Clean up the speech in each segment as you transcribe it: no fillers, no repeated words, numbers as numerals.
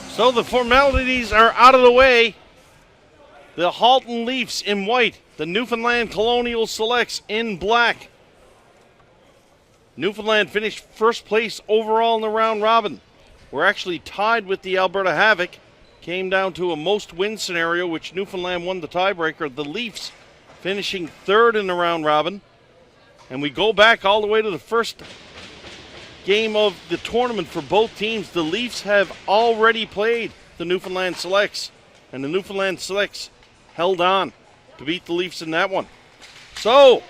So the formalities are out of the way. The Halton Leafs in white. The Newfoundland Colonial Selects in black. Newfoundland finished first place overall in the round robin. We're actually tied with the Alberta Havoc. Came down to a most win scenario, which Newfoundland won the tiebreaker. The Leafs finishing third in the round robin. And we go back all the way to the first game of the tournament for both teams. The Leafs have already played the Newfoundland Selects. And the Newfoundland Selects held on to beat the Leafs in that one. So,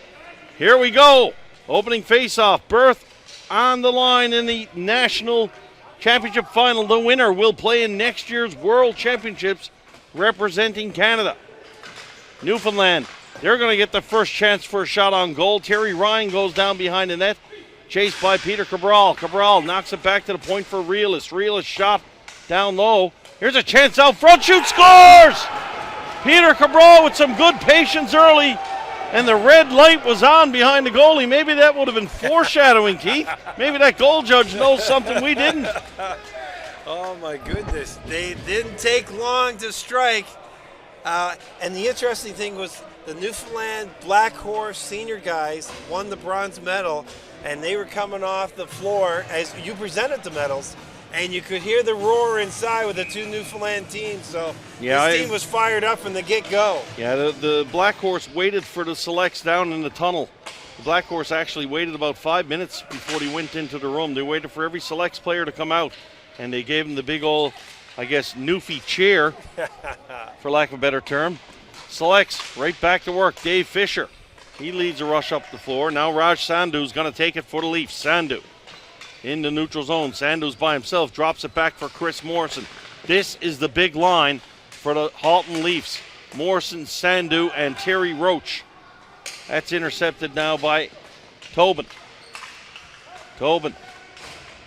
here we go. Opening face-off. Berth on the line in the National Championship Final. The winner will play in next year's World Championships representing Canada. Newfoundland, they're going to get the first chance for a shot on goal. Terry Ryan goes down behind the net, chased by Peter Cabral. Cabral knocks it back to the point for Realist. Realist shot down low. Here's a chance out front. Shoot, scores! Peter Cabral with some good patience early, and the red light was on behind the goalie. Maybe that would have been foreshadowing, Keith. Maybe that goal judge knows something we didn't. Oh, my goodness. They didn't take long to strike. And the interesting thing was the Newfoundland Black Horse senior guys won the bronze medal, and they were coming off the floor as you presented the medals, and you could hear the roar inside with the two Newfoundland teams. So this team was fired up from the get-go. Yeah, the Black Horse waited for the selects down in the tunnel. The Black Horse actually waited about 5 minutes before he went into the room. They waited for every selects player to come out, and they gave him the big old, I guess, Newfie cheer, for lack of a better term. Selects right back to work. Dave Fisher, he leads a rush up the floor. Now Raj Sandhu's going to take it for the Leafs. Sandhu in the neutral zone. Sandhu's by himself, drops it back for Chris Morrison. This is the big line for the Halton Leafs. Morrison, Sandhu, and Terry Roach. That's intercepted now by Tobin. Tobin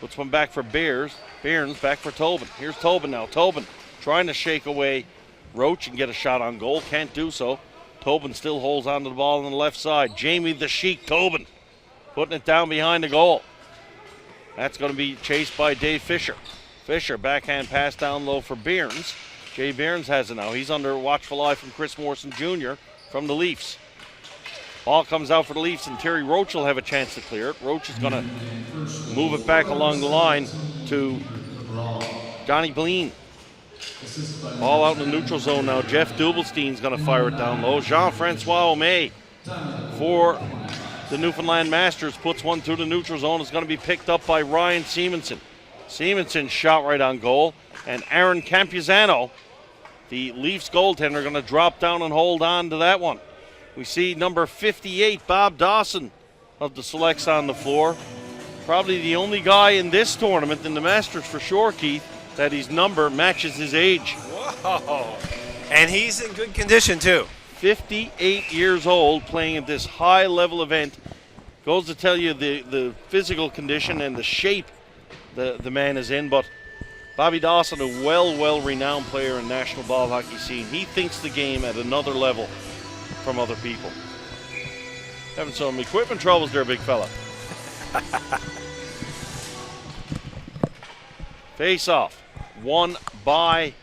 puts one back for Bears. Bearns back for Tobin. Here's Tobin now. Tobin trying to shake away Roach and get a shot on goal. Can't do so. Tobin still holds onto the ball on the left side. Jamie the Sheik Tobin putting it down behind the goal. That's going to be chased by Dave Fisher. Fisher, backhand pass down low for Bearns. Jay Bearns has it now. He's under watchful eye from Chris Morrison Jr. from the Leafs. Ball comes out for the Leafs, and Terry Roach will have a chance to clear it. Roach is going to move it back along the line to Johnny Beline. Ball out in the neutral zone now. Jeff Dubelstein's going to fire it down low. Jean-Francois Omey for the Newfoundland Masters puts one through the neutral zone. It's going to be picked up by Ryan Simonson. Simonson shot right on goal. And Aaron Campuzano, the Leafs goaltender, going to drop down and hold on to that one. We see number 58, Bob Dawson of the Selects on the floor. Probably the only guy in this tournament, in the Masters for sure, Keith, that his number matches his age. Whoa. And he's in good condition, too. 58 years old, playing at this high-level event. Goes to tell you the physical condition and the shape the man is in. But Bobby Dawson, a well-renowned player in national ball hockey scene. He thinks the game at another level from other people. Having some equipment troubles there, big fella. Face-off, won by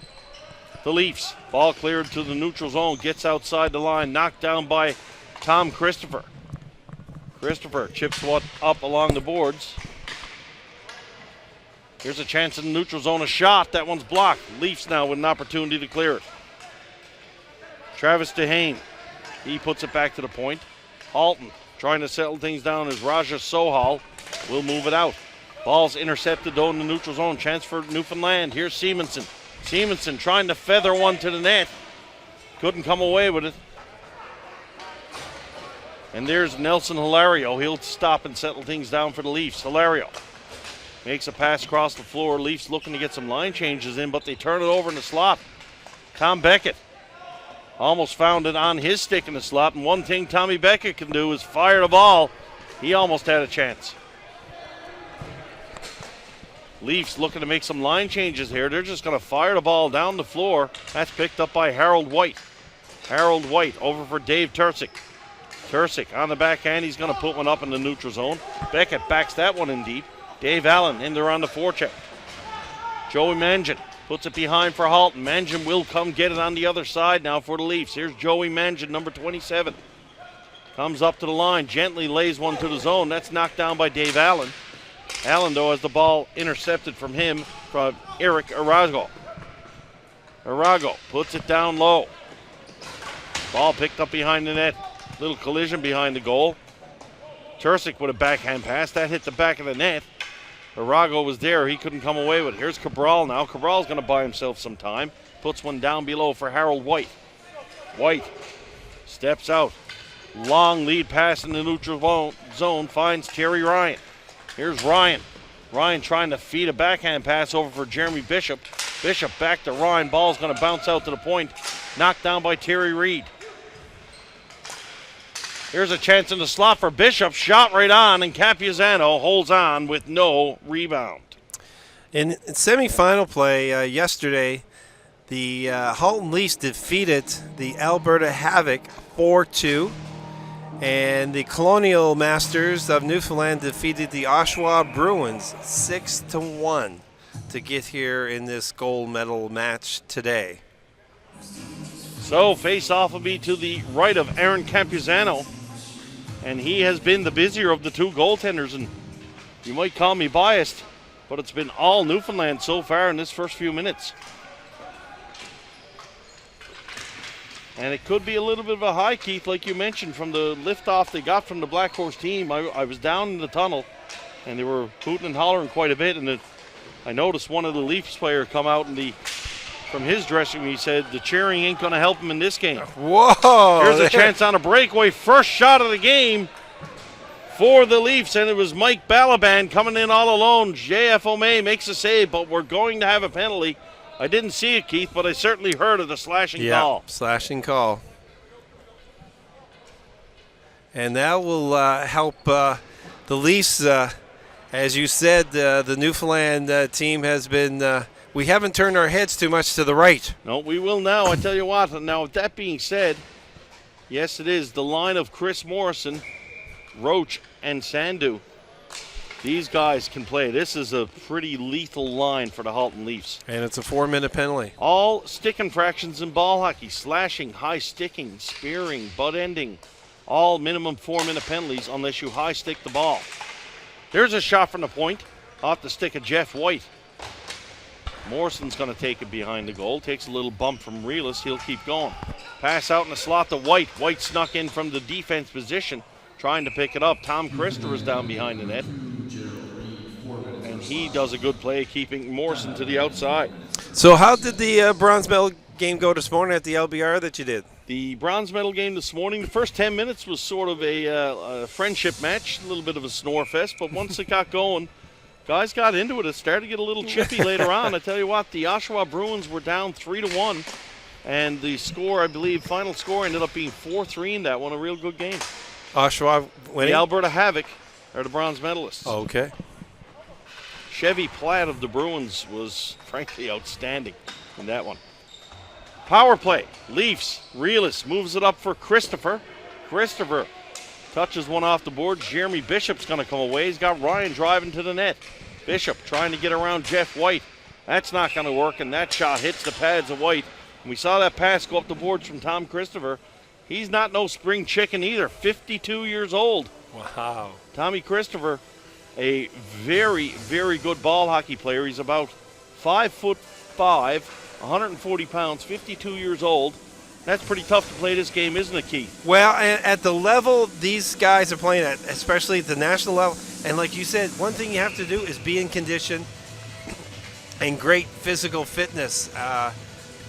the Leafs. Ball cleared to the neutral zone, gets outside the line, knocked down by Tom Christopher. Christopher chips one up along the boards. Here's a chance in the neutral zone, a shot. That one's blocked. Leafs now with an opportunity to clear it. Travis Dehane, he puts it back to the point. Halton trying to settle things down as Raja Sohal will move it out. Ball's intercepted though in the neutral zone. Chance for Newfoundland. Here's Simonson. Simonson trying to feather one to the net. Couldn't come away with it. And there's Nelson Hilario. He'll stop and settle things down for the Leafs. Hilario makes a pass across the floor. Leafs looking to get some line changes in, but they turn it over in the slot. Tom Beckett almost found it on his stick in the slot, and one thing Tommy Beckett can do is fire the ball. He almost had a chance. Leafs looking to make some line changes here. They're just going to fire the ball down the floor. That's picked up by Harold White. Harold White over for Dave Tursick. Tursick on the backhand. He's going to put one up in the neutral zone. Beckett backs that one in deep. Dave Allen in there on the forecheck. Joey Mangin puts it behind for Halton. Mangin will come get it on the other side now for the Leafs. Here's Joey Mangin, number 27. Comes up to the line, gently lays one to the zone. That's knocked down by Dave Allen. Allen, though, has the ball intercepted from him, from Eric Arago. Arago puts it down low. Ball picked up behind the net. Little collision behind the goal. Tursic with a backhand pass. That hit the back of the net. Arago was there. He couldn't come away with it. Here's Cabral now. Cabral's going to buy himself some time. Puts one down below for Harold White. White steps out. Long lead pass in the neutral zone. Finds Terry Ryan. Here's Ryan. Ryan trying to feed a backhand pass over for Jeremy Bishop. Bishop back to Ryan. Ball's going to bounce out to the point. Knocked down by Terry Reid. Here's a chance in the slot for Bishop. Shot right on, and Capizzano holds on with no rebound. In semifinal play yesterday, the Halton Leafs defeated the Alberta Havoc 4-2, and the Colonial Masters of Newfoundland defeated the Oshawa Bruins 6-1 to get here in this gold medal match today. So face-off will be to the right of Aaron Campuzano, and he has been the busier of the two goaltenders, and you might call me biased, but it's been all Newfoundland so far in this first few minutes. And it could be a little bit of a high, Keith, like you mentioned, from the liftoff they got from the Black Horse team. I was down in the tunnel, and they were hooting and hollering quite a bit, and I noticed one of the Leafs players come out from his dressing room. He said the cheering ain't going to help him in this game. Whoa! Here's a chance on a breakaway. First shot of the game for the Leafs, and it was Mike Balaban coming in all alone. JF O'May makes a save, but we're going to have a penalty. I didn't see it, Keith, but I certainly heard of the slashing call. Slashing call. And that will help the Leafs. As you said, the Newfoundland team has been we haven't turned our heads too much to the right. No, we will now. I tell you what. Now, with that being said, yes, it is the line of Chris Morrison, Roach, and Sandu. These guys can play. This is a pretty lethal line for the Halton Leafs. And it's a 4-minute penalty. All stick infractions in ball hockey: slashing, high sticking, spearing, butt ending. All minimum 4-minute penalties unless you high stick the ball. There's a shot from the point off the stick of Jeff White. Morrison's going to take it behind the goal. Takes a little bump from Reelis. He'll keep going. Pass out in the slot to White. White snuck in from the defense position, trying to pick it up. Tom Christopher's down behind the net. And he does a good play keeping Morrison to the outside. So how did the bronze medal game go this morning at the LBR that you did? The bronze medal game this morning, the first 10 minutes was sort of a friendship match, a little bit of a snore fest, but once it got going, guys got into it. It started to get a little chippy later on. I tell you what, the Oshawa Bruins were down 3-1, and the score, I believe, final score ended up being 4-3 in that one. A real good game. Oshawa winning? The Alberta Havoc are the bronze medalists. Oh, okay. Chevy Platt of the Bruins was, frankly, outstanding in that one. Power play. Leafs. Reelis moves it up for Christopher. Christopher touches one off the board. Jeremy Bishop's going to come away. He's got Ryan driving to the net. Bishop trying to get around Jeff White. That's not going to work, and that shot hits the pads of White. And we saw that pass go up the boards from Tom Christopher. He's not no spring chicken either. 52 years old. Wow. Tommy Christopher, a very, very good ball hockey player. He's about 5'5", 140 pounds, 52 years old. That's pretty tough to play this game, isn't it, Keith? Well, at the level these guys are playing at, especially at the national level, and like you said, one thing you have to do is be in condition and great physical fitness,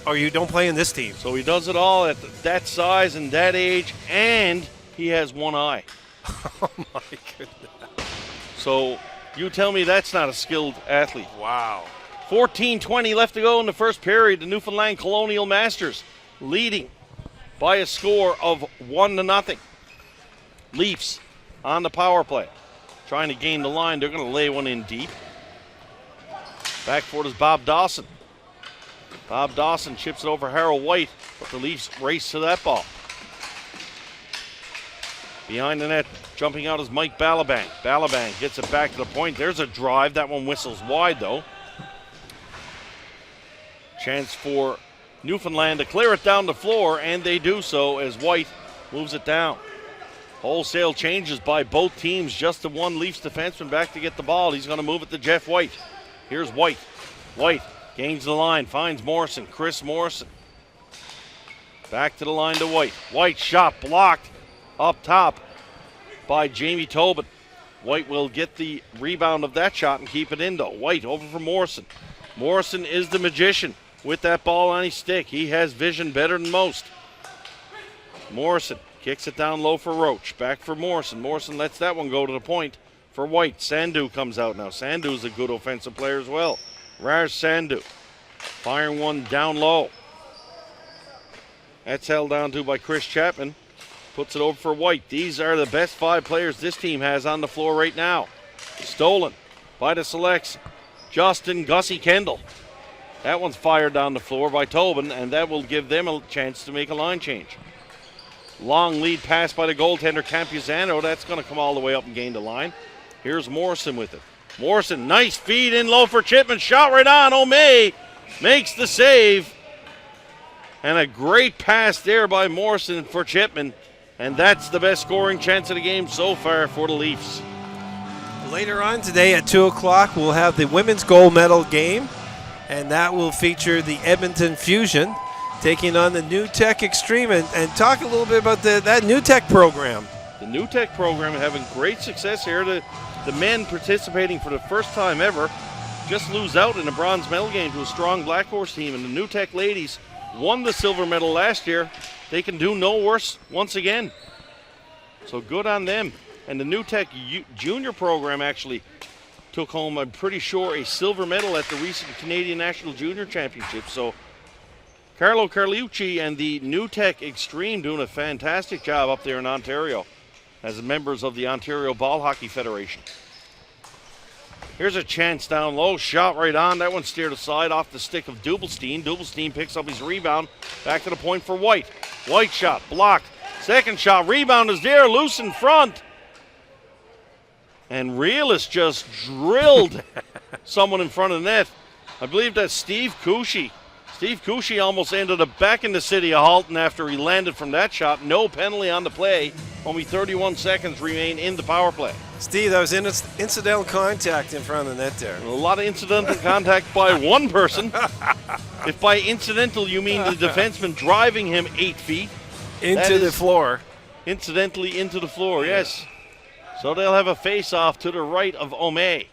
or you don't play in this team. So he does it all at that size and that age, and he has one eye. Oh, my goodness. So you tell me that's not a skilled athlete. Wow. 14:20 left to go in the first period. The Newfoundland Colonial Masters leading by a score of 1-0. Leafs on the power play, trying to gain the line. They're going to lay one in deep. Back for it is Bob Dawson. Bob Dawson chips it over Harold White, but the Leafs race to that ball. Behind the net, jumping out is Mike Balabank. Balabank gets it back to the point. There's a drive. That one whistles wide, though. Chance for Newfoundland to clear it down the floor, and they do so as White moves it down. Wholesale changes by both teams. Just the one Leafs defenseman back to get the ball. He's going to move it to Jeff White. Here's White. White gains the line, finds Morrison. Chris Morrison. Back to the line to White. White shot blocked up top by Jamie Tobin. White will get the rebound of that shot and keep it in, though. White over for Morrison. Morrison is the magician with that ball on his stick. He has vision better than most. Morrison kicks it down low for Roach. Back for Morrison. Morrison lets that one go to the point for White. Sandu comes out now. Sandu is a good offensive player as well. Raj Sandu firing one down low. That's held down to by Chris Chapman. Puts it over for White. These are the best 5 players this team has on the floor right now. Stolen by the Selects. Justin Gussie Kendall. That one's fired down the floor by Tobin, and that will give them a chance to make a line change. Long lead pass by the goaltender Campuzano. That's going to come all the way up and gain the line. Here's Morrison with it. Morrison, nice feed in low for Chipman. Shot right on. O'May makes the save. And a great pass there by Morrison for Chipman. And that's the best scoring chance of the game so far for the Leafs. Later on today at 2 o'clock, we'll have the women's gold medal game, and that will feature the Edmonton Fusion taking on the New Tech Extreme. And talk a little bit about that New Tech program. The New Tech program having great success here. The men participating for the first time ever just lose out in a bronze medal game to a strong Black Horse team, and the New Tech ladies won the silver medal last year. They can do no worse once again. So good on them. And the New Tech junior program actually took home, I'm pretty sure, a silver medal at the recent Canadian National Junior Championship. So Carlo Carliucci and the New Tech Extreme doing a fantastic job up there in Ontario as members of the Ontario Ball Hockey Federation. Here's a chance down low, shot right on. That one steered aside off the stick of Dubelstein. Dubelstein picks up his rebound, back to the point for White. White shot, blocked. Second shot, rebound is there, loose in front. And Realist just drilled someone in front of the net. I believe that's Steve Cushy. Steve Cushy almost ended up back in the city of Halton after he landed from that shot. No penalty on the play. Only 31 seconds remain in the power play. Steve, that was incidental contact in front of the net there. A lot of incidental contact by one person. If by incidental you mean the defenseman driving him 8 feet. Into the floor. Incidentally into the floor, yes. So they'll have a face-off to the right of O'May.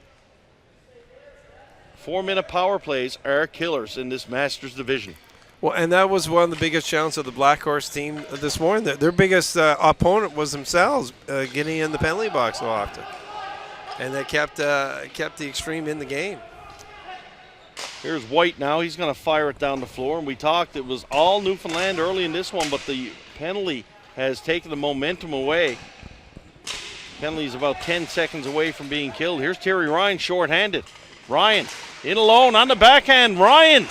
4-minute power plays are killers in this Masters division. Well, and that was one of the biggest challenges of the Black Horse team this morning. Their biggest opponent was themselves getting in the penalty box so often. And they kept the Extreme in the game. Here's White now. He's going to fire it down the floor. And we talked, it was all Newfoundland early in this one, but the penalty has taken the momentum away. Penalty is about 10 seconds away from being killed. Here's Terry Ryan shorthanded. Ryan in alone on the backhand. Ryan.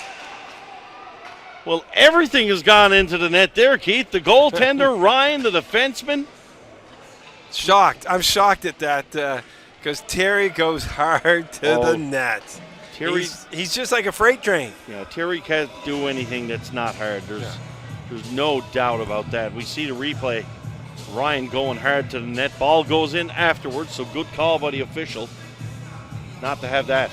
Well, everything has gone into the net there, Keith. The goaltender, Ryan, the defenseman. Shocked. I'm shocked at that because Terry goes hard to the net. Terry, he's just like a freight train. Yeah, Terry can't do anything that's not hard. There's no doubt about that. We see the replay. Ryan going hard to the net. Ball goes in afterwards, so good call by the official not to have that.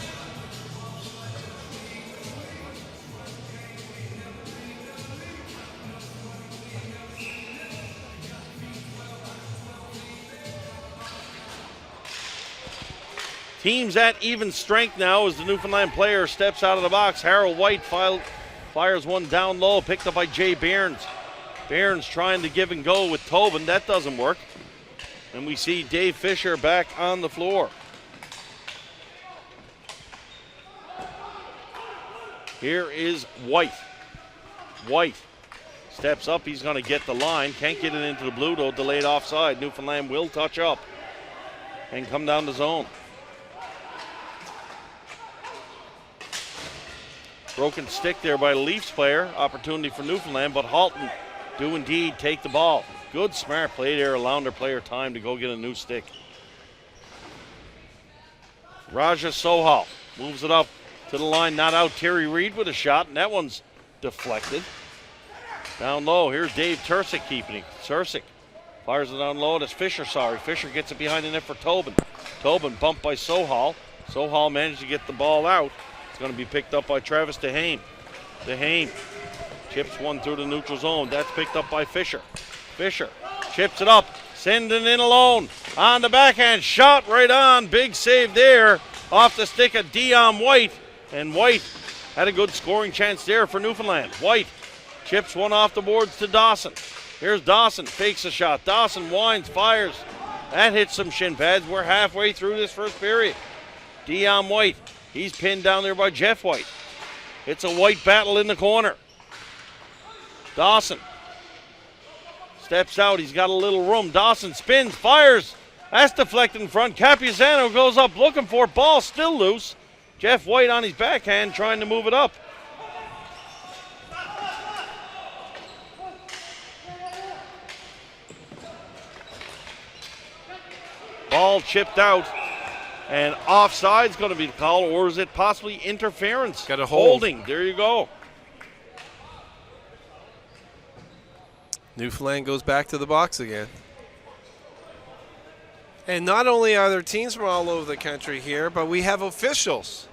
Teams at even strength now as the Newfoundland player steps out of the box. Harold White fires one down low, picked up by Jay Behrens. Behrens trying to give and go with Tobin. That doesn't work. And we see Dave Fisher back on the floor. Here is White. White steps up. He's going to get the line. Can't get it into the blue, though. Delayed offside. Newfoundland will touch up and come down the zone. Broken stick there by the Leafs player. Opportunity for Newfoundland, but Halton do indeed take the ball. Good smart play there, allowing their player time to go get a new stick. Raja Sohal moves it up to the line, not out. Terry Reed with a shot, and that one's deflected. Down low, here's Dave Tursick keeping it. Tursick fires it down low, and it's Fisher, Fisher gets it behind the net for Tobin. Tobin bumped by Sohal. Sohal managed to get the ball out. It's going to be picked up by Travis DeHane. DeHane chips one through the neutral zone. That's picked up by Fisher. Fisher chips it up, sending in alone. On the backhand, shot right on. Big save there off the stick of Dion White. And White had a good scoring chance there for Newfoundland. White chips one off the boards to Dawson. Here's Dawson, fakes a shot. Dawson winds, fires. That hits some shin pads. We're halfway through this first period. Dion White, he's pinned down there by Jeff White. It's a White battle in the corner. Dawson steps out. He's got a little room. Dawson spins, fires. That's deflected in front. Capizzano goes up looking for it. Ball still loose. Jeff White on his backhand trying to move it up. Ball chipped out. And offside's going to be the call, or is it possibly interference? Got a hold. Holding. There you go. Newfoundland goes back to the box again. And not only are there teams from all over the country here, but we have officials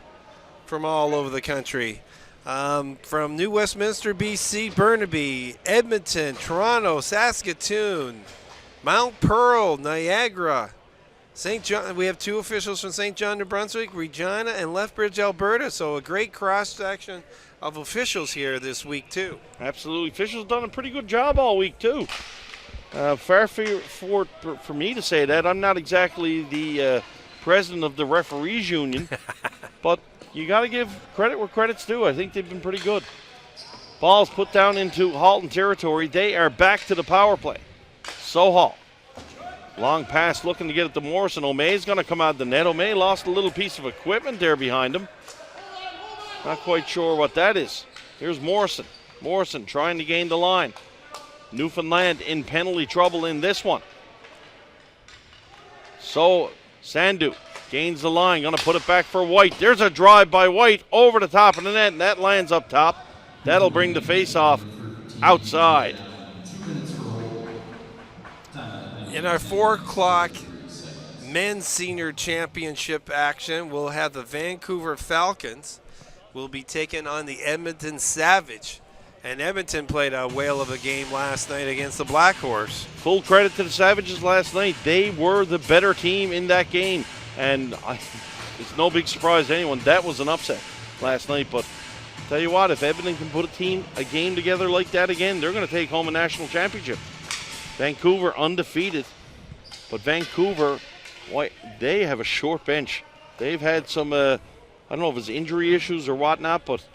from all over the country. From New Westminster, BC, Burnaby, Edmonton, Toronto, Saskatoon, Mount Pearl, Niagara, St. John. We have 2 officials from St. John, New Brunswick, Regina, and Lethbridge, Alberta. So a great cross-section of officials here this week, too. Absolutely. Officials done a pretty good job all week, too. Fair for me to say that. I'm not exactly the president of the referees union, but you got to give credit where credit's due. I think they've been pretty good. Ball's put down into Halton territory. They are back to the power play. Sohal. Long pass looking to get it to Morrison. O'May's going to come out of the net. O'May lost a little piece of equipment there behind him. Not quite sure what that is. Here's Morrison. Morrison trying to gain the line. Newfoundland in penalty trouble in this one. So Sandu gains the line. Going to put it back for White. There's a drive by White over the top of the net, and that lands up top. That'll bring the face-off outside. In our 4 o'clock men's senior championship action, we'll have the Vancouver Falcons will be taking on the Edmonton Savage. And Edmonton played a whale of a game last night against the Black Horse. Full credit to the Savages last night. They were the better team in that game. And it's no big surprise to anyone. That was an upset last night. But tell you what, if Edmonton can put a game together like that again, they're going to take home a national championship. Vancouver undefeated. But Vancouver, they have a short bench. They've had some, I don't know if it's injury issues or whatnot, but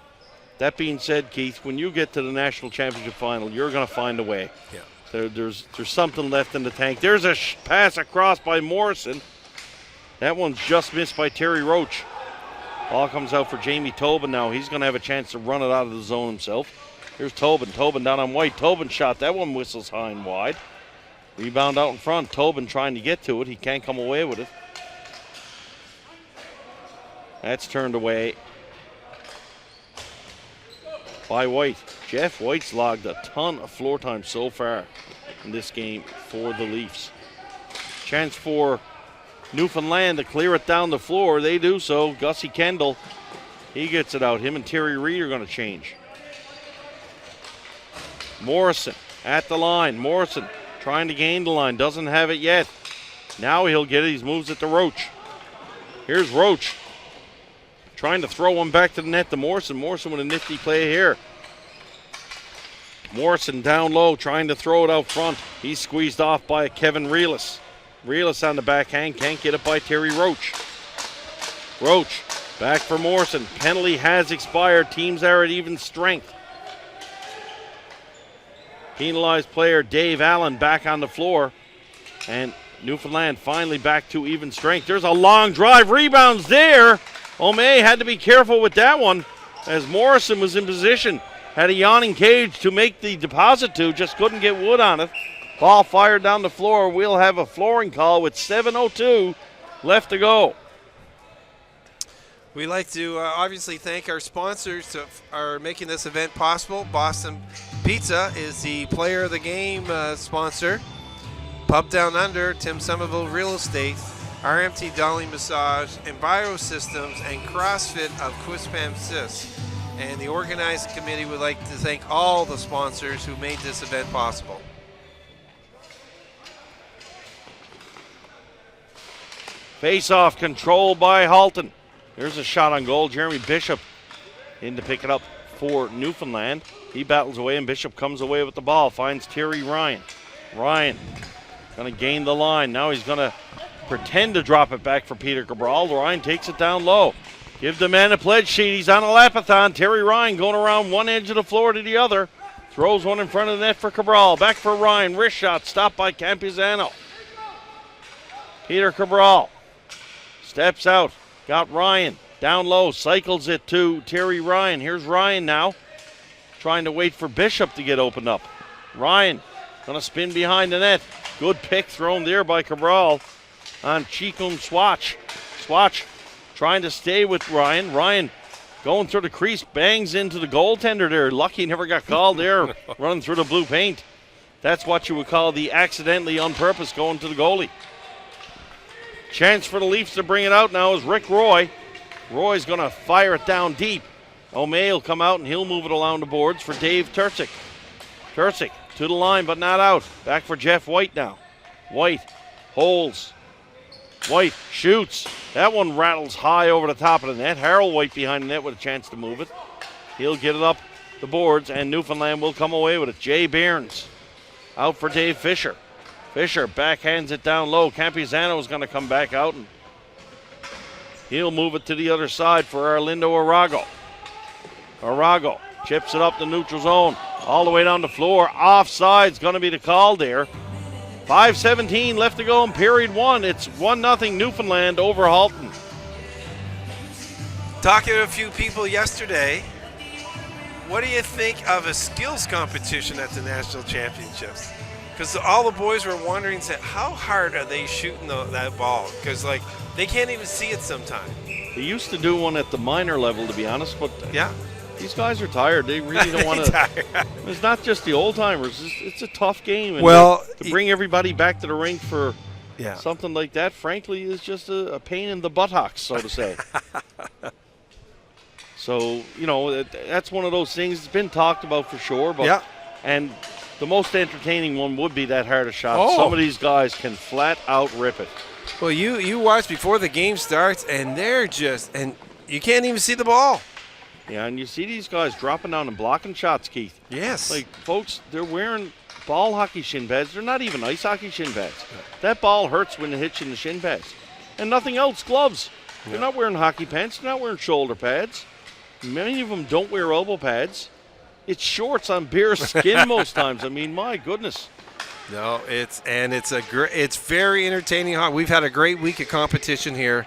that being said, Keith, when you get to the national championship final, you're going to find a way. Yeah. There's something left in the tank. There's a pass across by Morrison. That one's just missed by Terry Roach. Ball comes out for Jamie Tobin now. He's going to have a chance to run it out of the zone himself. Here's Tobin. Tobin down on White. Tobin shot. That one whistles high and wide. Rebound out in front. Tobin trying to get to it. He can't come away with it. That's turned away by White. Jeff White's logged a ton of floor time so far in this game for the Leafs. Chance for Newfoundland to clear it down the floor. They do so. Gussie Kendall, he gets it out. Him and Terry Reed are going to change. Morrison at the line. Morrison trying to gain the line. Doesn't have it yet. Now he'll get it. He moves it to Roach. Here's Roach. Trying to throw one back to the net to Morrison. Morrison with a nifty play here. Morrison down low trying to throw it out front. He's squeezed off by Kevin Reelis. Reelis on the backhand. Can't get it by Terry Roach. Roach back for Morrison. Penalty has expired. Teams are at even strength. Penalized player Dave Allen back on the floor. And Newfoundland finally back to even strength. There's a long drive. Rebounds there. O'May had to be careful with that one as Morrison was in position. Had a yawning cage to make the deposit to. Just couldn't get wood on it. Ball fired down the floor. We'll have a flooring call with 7:02 left to go. We'd like to obviously thank our sponsors that are making this event possible. Boston Pizza is the player of the game sponsor. Pub Down Under, Tim Somerville Real Estate, RMT Dolly Massage, Enviro Systems, and CrossFit of Quispam Sis. And the organizing committee would like to thank all the sponsors who made this event possible. Face-off controlled by Halton. There's a shot on goal. Jeremy Bishop in to pick it up for Newfoundland. He battles away, and Bishop comes away with the ball. Finds Terry Ryan. Ryan going to gain the line. Now he's going to pretend to drop it back for Peter Cabral. Ryan takes it down low. Give the man a pledge sheet. He's on a lapathon. Terry Ryan going around one edge of the floor to the other. Throws one in front of the net for Cabral. Back for Ryan. Wrist shot stopped by Campuzano. Peter Cabral steps out. Got Ryan down low. Cycles it to Terry Ryan. Here's Ryan now. Trying to wait for Bishop to get opened up. Ryan going to spin behind the net. Good pick thrown there by Cabral on Chikun Swatch. Swatch trying to stay with Ryan. Ryan going through the crease, bangs into the goaltender there. Lucky he never got called there, running through the blue paint. That's what you would call the accidentally on purpose going to the goalie. Chance for the Leafs to bring it out now is Rick Roy. Roy's going to fire it down deep. O'May will come out and he'll move it along the boards for Dave Turczyk. Turczyk to the line but not out. Back for Jeff White now. White holds. White shoots. That one rattles high over the top of the net. Harold White behind the net with a chance to move it. He'll get it up the boards and Newfoundland will come away with it. Jay Behrens out for Dave Fisher. Fisher backhands it down low. Campuzano is going to come back out and he'll move it to the other side for Arlindo Arago. Arago chips it up the neutral zone. All the way down the floor. Offside's going to be the call there. 5:17 left to go in period one. It's 1-0 Newfoundland over Halton. Talking to a few people yesterday, what do you think of a skills competition at the national championships? Because all the boys were wondering, said, how hard are they shooting that ball? Because like they can't even see it sometimes. They used to do one at the minor level, to be honest, but yeah, these guys are tired. They really don't want to. It's not just the old timers. It's a tough game. And to bring everybody back to the rink for something like that, frankly, is just a pain in the buttocks, so to say. So that's one of those things. It's been talked about for sure, but and the most entertaining one would be that hardest shot. Oh. Some of these guys can flat out rip it. Well, you watch before the game starts, and and you can't even see the ball. Yeah, and you see these guys dropping down and blocking shots, Keith. Yes. Like, folks, they're wearing ball hockey shin pads. They're not even ice hockey shin pads. That ball hurts when it hits you in the shin pads. And nothing else, gloves. They're not wearing hockey pants. They're not wearing shoulder pads. Many of them don't wear elbow pads. It's shorts on bare skin most times. I mean, my goodness. No, it's very entertaining. We've had a great week of competition here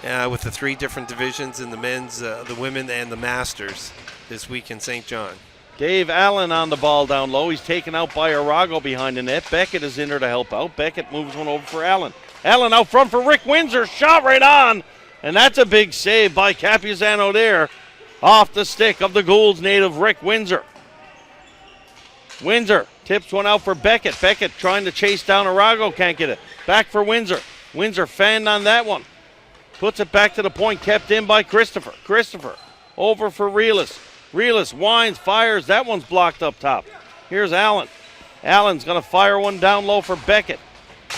with the three different divisions in the men's, the women, and the masters this week in St. John. Dave Allen on the ball down low. He's taken out by Arago behind the net. Beckett is in there to help out. Beckett moves one over for Allen. Allen out front for Rick Windsor. Shot right on. And that's a big save by Campuzano there. Off the stick of the Goulds native Rick Windsor. Windsor tips one out for Beckett. Beckett trying to chase down Arago. Can't get it. Back for Windsor. Windsor fanned on that one. Puts it back to the point. Kept in by Christopher. Christopher over for Reelis. Reelis winds, fires. That one's blocked up top. Here's Allen. Allen's going to fire one down low for Beckett.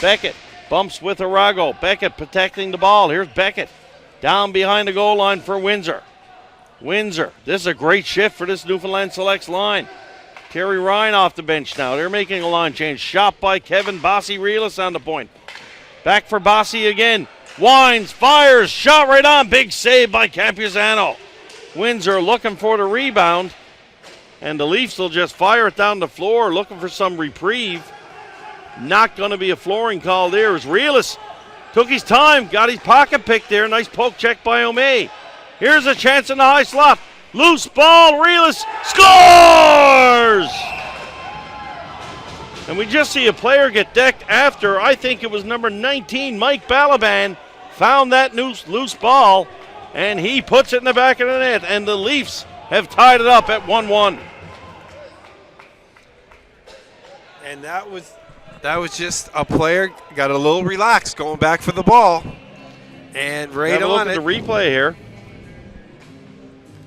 Beckett bumps with Arago. Beckett protecting the ball. Here's Beckett. Down behind the goal line for Windsor. Windsor. This is a great shift for this Newfoundland Selects line. Terry Ryan off the bench now. They're making a line change. Shot by Kevin Bossy Reelis on the point. Back for Bossy again. Winds, fires, shot right on. Big save by Campuzano. Windsor looking for the rebound. And the Leafs will just fire it down the floor, looking for some reprieve. Not going to be a flooring call there as Reelis took his time, got his pocket pick there. Nice poke check by O'May. Here's a chance in the high slot. Loose ball, Reelis scores! And we just see a player get decked after, I think it was number 19, Mike Balaban, found that loose ball, and he puts it in the back of the net, and the Leafs have tied it up at 1-1. And that was just a player got a little relaxed going back for the ball. And right Have a look on at it. the replay here.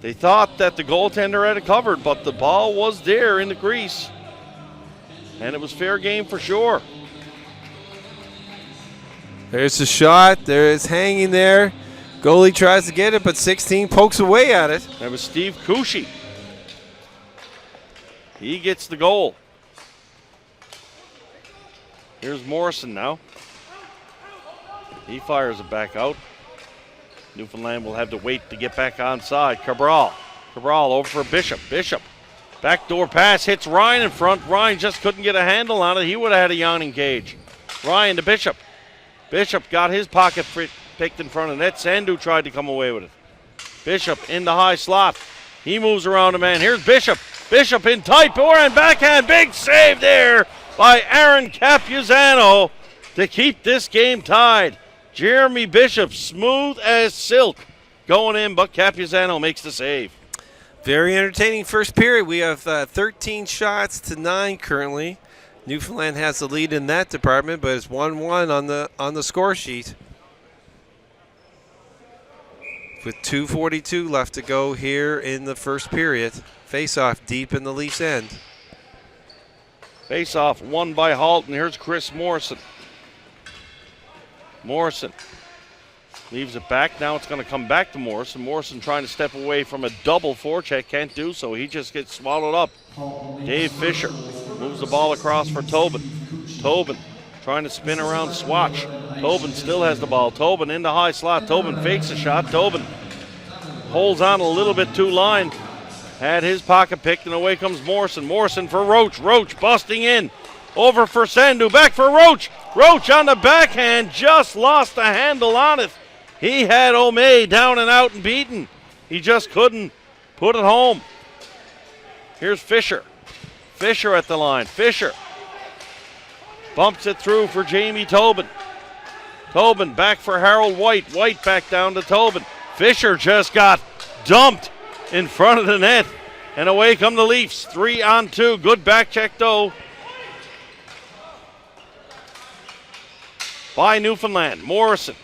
They thought that the goaltender had it covered, but the ball was there in the crease. And it was fair game for sure. There's the shot. There it's hanging there. Goalie tries to get it, but 16 pokes away at it. That was Steve Cushy. He gets the goal. Here's Morrison now. He fires it back out. Newfoundland will have to wait to get back onside. Cabral over for Bishop. Backdoor pass hits Ryan in front. Ryan just couldn't get a handle on it. He would have had a yawning cage. Ryan to Bishop. Bishop got his pocket picked in front of net. Sandu tried to come away with it. Bishop in the high slot. He moves around a man. Here's Bishop. Bishop in tight forehand backhand. Big save there by Aaron Capuzano to keep this game tied. Jeremy Bishop, smooth as silk, going in, but Capuzano makes the save. Very entertaining first period. We have 13 shots to 9 currently. Newfoundland has the lead in that department, but it's 1-1 on the score sheet. With 2:42 left to go here in the first period. Face-off deep in the Leafs' end. Face-off won by Halton. Here's Chris Morrison. Morrison leaves it back. Now it's going to come back to Morrison. Morrison trying to step away from a double forecheck. Can't do so. He just gets swallowed up. Dave Fisher moves the ball across for Tobin. Tobin trying to spin around Swatch. Tobin still has the ball. Tobin in the high slot. Tobin fakes a shot. Tobin holds on a little bit too line. Had his pocket picked, and away comes Morrison. Morrison for Roach. Roach busting in. Over for Sandu. Back for Roach. Roach on the backhand. Just lost the handle on it. He had O'May down and out and beaten. He just couldn't put it home. Here's Fisher. Fisher at the line. Fisher bumps it through for Jamie Tobin. Tobin back for Harold White. White back down to Tobin. Fisher just got dumped in front of the net. And away come the Leafs. 3-on-2. Good back check though by Newfoundland. Morrison.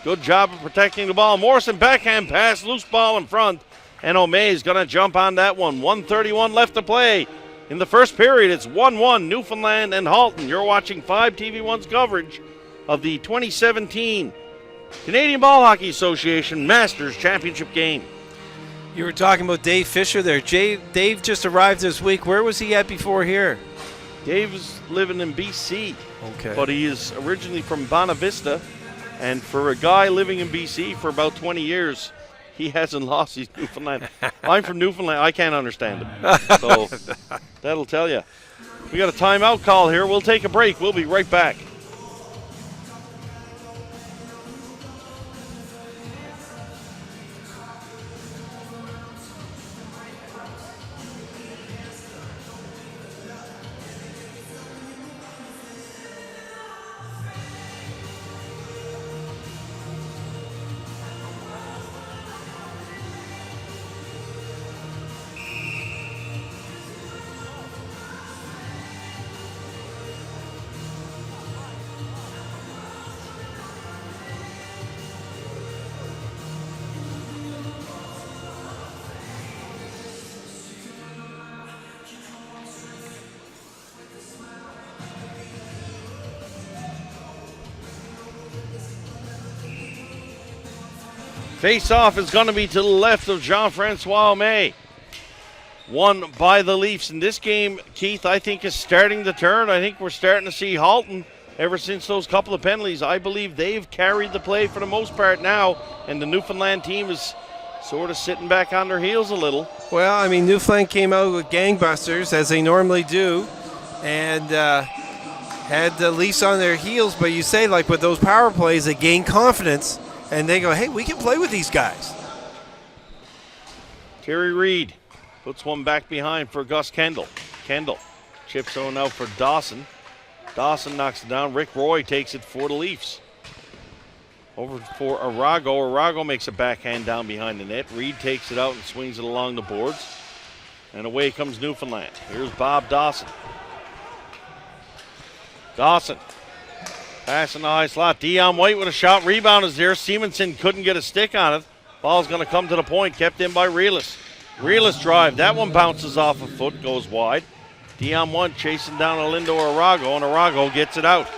Good job of protecting the ball. Morrison backhand pass. Loose ball in front. And O'May's going to jump on that one. 1:31 left to play. In the first period, it's 1-1 Newfoundland and Halton. You're watching 5TV1's coverage of the 2017 Canadian Ball Hockey Association Masters Championship game. You were talking about Dave Fisher there. Dave just arrived this week. Where was he at before here? Dave is living in BC, Okay. but he is originally from Bonavista. And for a guy living in BC for about 20 years, he hasn't lost his Newfoundland. I'm from Newfoundland. I can't understand him. So that'll tell you. We got a timeout call here. We'll take a break. We'll be right back. Face-off is going to be to the left of Jean-Francois May. Won by the Leafs. And this game, Keith, I think is starting to turn. I think we're starting to see Halton ever since those couple of penalties. I believe they've carried the play for the most part now, and the Newfoundland team is sort of sitting back on their heels a little. Well, I mean, Newfoundland came out with gangbusters, as they normally do, and had the Leafs on their heels. But you say, like, with those power plays, they gain confidence, and they go, hey, we can play with these guys. Terry Reid puts one back behind for Gus Kendall. Kendall Chip zone out for Dawson. Dawson knocks it down. Rick Roy takes it for the Leafs. Over for Arago. Arago makes a backhand down behind the net. Reed takes it out and swings it along the boards. And away comes Newfoundland. Here's Bob Dawson. Dawson. Pass in the high slot. Dion White with a shot. Rebound is there. Simonson couldn't get a stick on it. Ball's going to come to the point. Kept in by Reelis. Reelis drive. That one bounces off a foot. Goes wide. Dion White chasing down Alindo Arago. And Arago gets it out.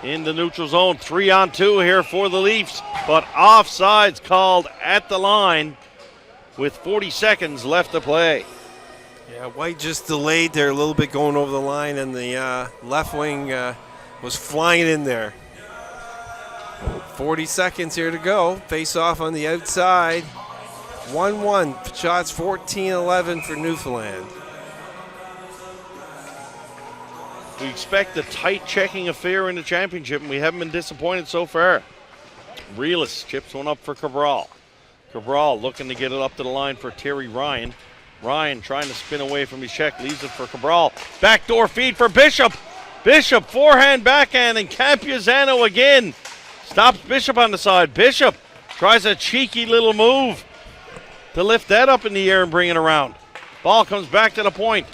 In the neutral zone. 3-on-2 here for the Leafs. But offsides called at the line with 40 seconds left to play. Yeah, White just delayed there a little bit going over the line, and the left wing was flying in there. 40 seconds here to go. Face off on the outside. 1-1. Shots 14-11 for Newfoundland. We expect a tight checking affair in the championship, and we haven't been disappointed so far. Reelis chips one up for Cabral. Cabral looking to get it up to the line for Terry Ryan. Ryan trying to spin away from his check, leaves it for Cabral. Backdoor feed for Bishop. Bishop forehand, backhand, and Campiazano again. Stops Bishop on the side. Bishop tries a cheeky little move to lift that up in the air and bring it around. Ball comes back to the point.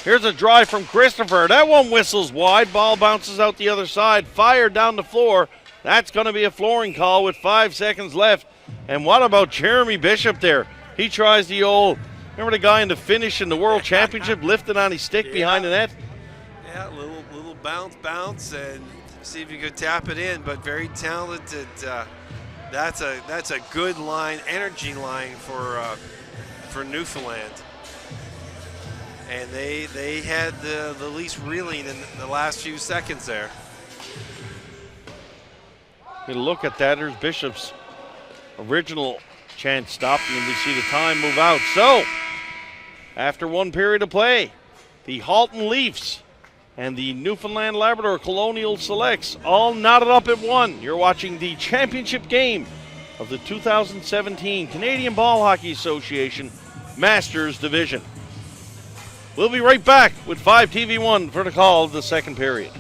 Here's a drive from Christopher. That one whistles wide. Ball bounces out the other side. Fired down the floor. That's going to be a flooring call with 5 seconds left. And what about Jeremy Bishop there? He tries the old, remember the guy in the finish in the World Championship lifting on his stick behind the net? Yeah, little bounce, and see if you could tap it in. But very talented. That's a good line, energy line for Newfoundland. And they had the Leafs reeling in the last few seconds there. You look at that. There's Bishop's original chance stopped, and we see the time move out. So, after one period of play, the Halton Leafs and the Newfoundland Labrador Colonial Selects all knotted up at 1. You're watching the championship game of the 2017 Canadian Ball Hockey Association Masters Division. We'll be right back with 5TV1 for the call of the second period.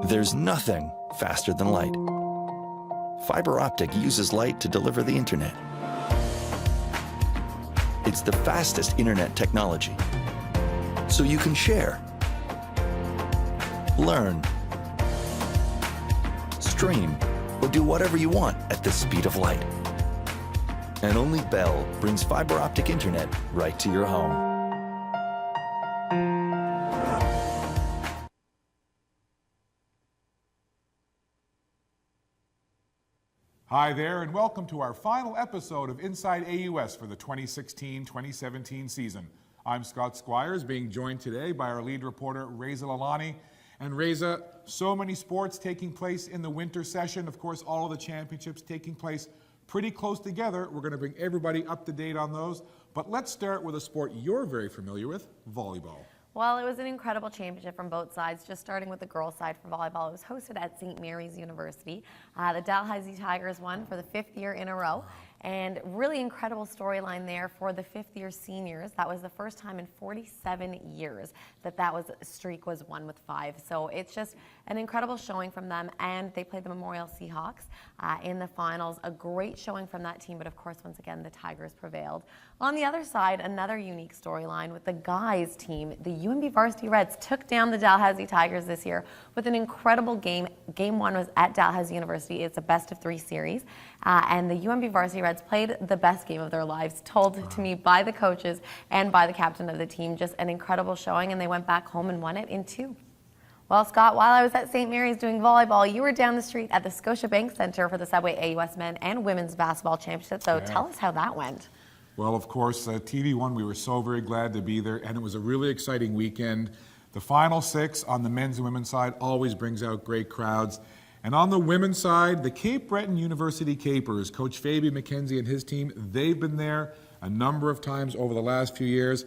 There's nothing faster than light. Fiber optic uses light to deliver the internet. It's the fastest internet technology. So you can share, learn, stream, or do whatever you want at the speed of light. And only Bell brings fiber optic internet right to your home. Hi there, and welcome to our final episode of Inside AUS for the 2016-2017 season. I'm Scott Squires, being joined today by our lead reporter, Reza Lalani. And Reza, so many sports taking place in the winter session. Of course, all of the championships taking place pretty close together. We're going to bring everybody up to date on those. But let's start with a sport you're very familiar with, volleyball. Well, it was an incredible championship from both sides. Just starting with the girls' side for volleyball, it was hosted at St. Mary's University. The Dalhousie Tigers won for the 5th year in a row. And really incredible storyline there for the 5th-year seniors. That was the first time in 47 years that streak was won with 5. So it's just an incredible showing from them. And they played the Memorial Seahawks in the finals. A great showing from that team. But of course, once again, the Tigers prevailed. On the other side, another unique storyline with the guys team. The UNB Varsity Reds took down the Dalhousie Tigers this year with an incredible game. Game 1 was at Dalhousie University. It's a best-of-3 series. And the UNB Varsity Reds played the best game of their lives, told to me by the coaches and by the captain of the team. Just an incredible showing, and they went back home and won it in 2. Well, Scott, while I was at St. Mary's doing volleyball, you were down the street at the Scotiabank Center for the Subway AUS Men and Women's Basketball Championship. So tell us how that went. Well, of course, TV1, we were so very glad to be there, and it was a really exciting weekend. The Final Six on the men's and women's side always brings out great crowds. And on the women's side, the Cape Breton University Capers, Coach Fabian McKenzie and his team, they've been there a number of times over the last few years.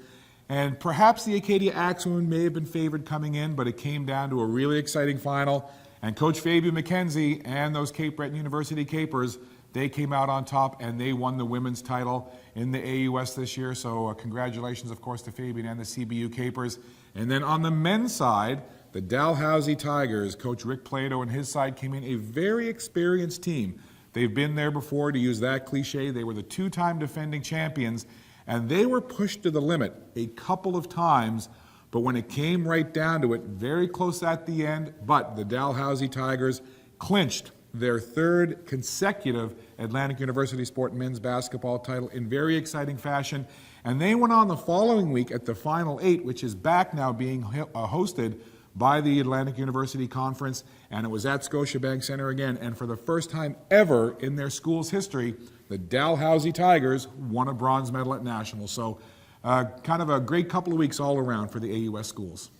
And perhaps the Acadia Axewomen may have been favored coming in, but it came down to a really exciting final. And Coach Fabian McKenzie and those Cape Breton University Capers, they came out on top and they won the women's title in the AUS this year. So congratulations, of course, to Fabian and the CBU Capers. And then on the men's side, the Dalhousie Tigers, Coach Rick Plato and his side came in a very experienced team. They've been there before, to use that cliche. They were the two-time defending champions. And they were pushed to the limit a couple of times, but when it came right down to it, very close at the end, but the Dalhousie Tigers clinched their third consecutive Atlantic University Sport men's basketball title in very exciting fashion. And they went on the following week at the Final Eight, which is back now being hosted by the Atlantic University Conference, and it was at Scotiabank Center again. And for the first time ever in their school's history, the Dalhousie Tigers won a bronze medal at Nationals. So kind of a great couple of weeks all around for the AUS schools.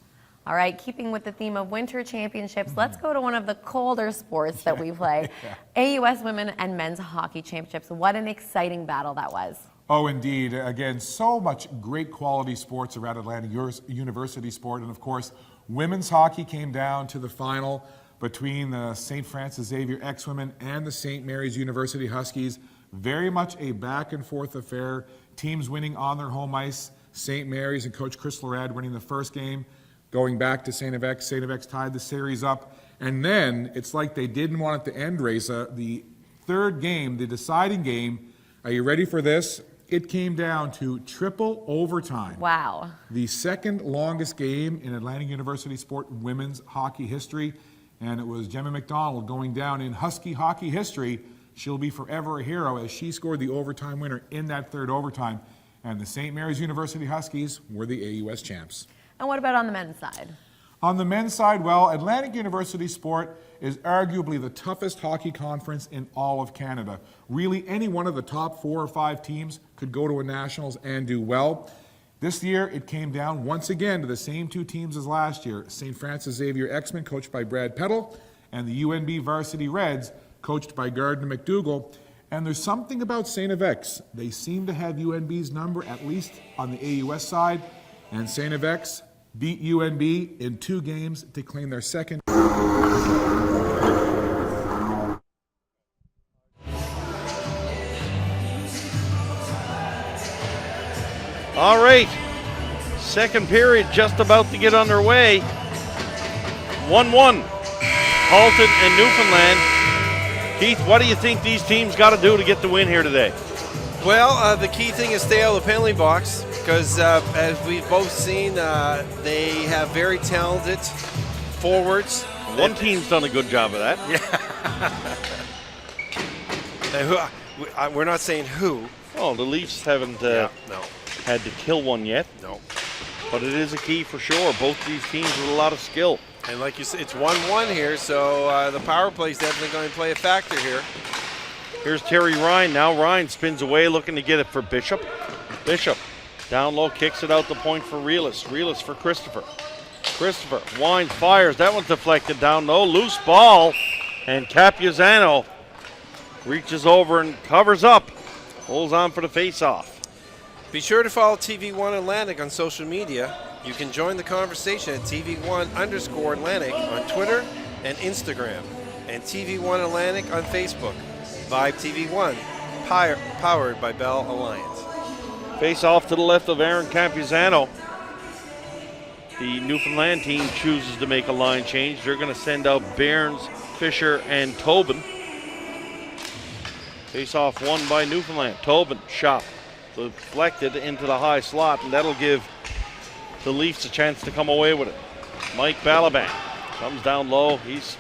All right, keeping with the theme of winter championships, let's go to one of the colder sports that we play, AUS Women and Men's Hockey Championships. What an exciting battle that was. Oh, indeed. Again, so much great quality sports around Atlantic University Sport. And of course, women's hockey came down to the final between the St. Francis Xavier X-Women and the St. Mary's University Huskies. Very much a back and forth affair. Teams winning on their home ice. St. Mary's and Coach Chris Lorad winning the first game. Going back to St. FX. St. FX tied the series up. And then it's like they didn't want it to end, Reza. The third game, the deciding game, are you ready for this? It came down to triple overtime. Wow. The second longest game in Atlantic University Sport women's hockey history. And it was Gemma McDonald going down in Husky hockey history. She'll be forever a hero as she scored the overtime winner in that third overtime. And the St. Mary's University Huskies were the AUS champs. And what about on the men's side? On the men's side, well, Atlantic University Sport is arguably the toughest hockey conference in all of Canada. Really, any one of the top 4 or 5 teams could go to a nationals and do well. This year, it came down once again to the same 2 teams as last year. St. Francis Xavier X-Men, coached by Brad Peddle, and the UNB Varsity Reds, coached by Gardner McDougall. And there's something about St. FX. They seem to have UNB's number, at least on the AUS side. And St. FX beat UNB in 2 games to claim their second. All right, second period just about to get underway. 1-1, Halton and Newfoundland. Keith, what do you think these teams got to do to get the win here today? Well, the key thing is stay out of the penalty box because, as we've both seen, they have very talented forwards. One team's done a good job of that. Yeah. We're not saying who. Oh, the Leafs haven't No. had to kill one yet. No. But it is a key for sure. Both these teams with a lot of skill. And like you said, it's 1-1 here, so the power play is definitely going to play a factor here. Here's Terry Ryan. Now Ryan spins away looking to get it for Bishop. Bishop down low, kicks it out the point for Reelis. Reelis for Christopher. Christopher winds, fires. That one's deflected down low. Loose ball. And Capuzano reaches over and covers up. Holds on for the face-off. Be sure to follow TV1 Atlantic on social media. You can join the conversation at TV1_Atlantic on Twitter and Instagram, and TV1 Atlantic on Facebook. Vibe TV1, powered by Bell Alliance. Face off to the left of Aaron Capuzano. The Newfoundland team chooses to make a line change. They're going to send out Bairns, Fisher, and Tobin. Face off won by Newfoundland. Tobin, shot, deflected into the high slot, and that'll give the Leafs a chance to come away with it. Mike Balaban comes down low. He's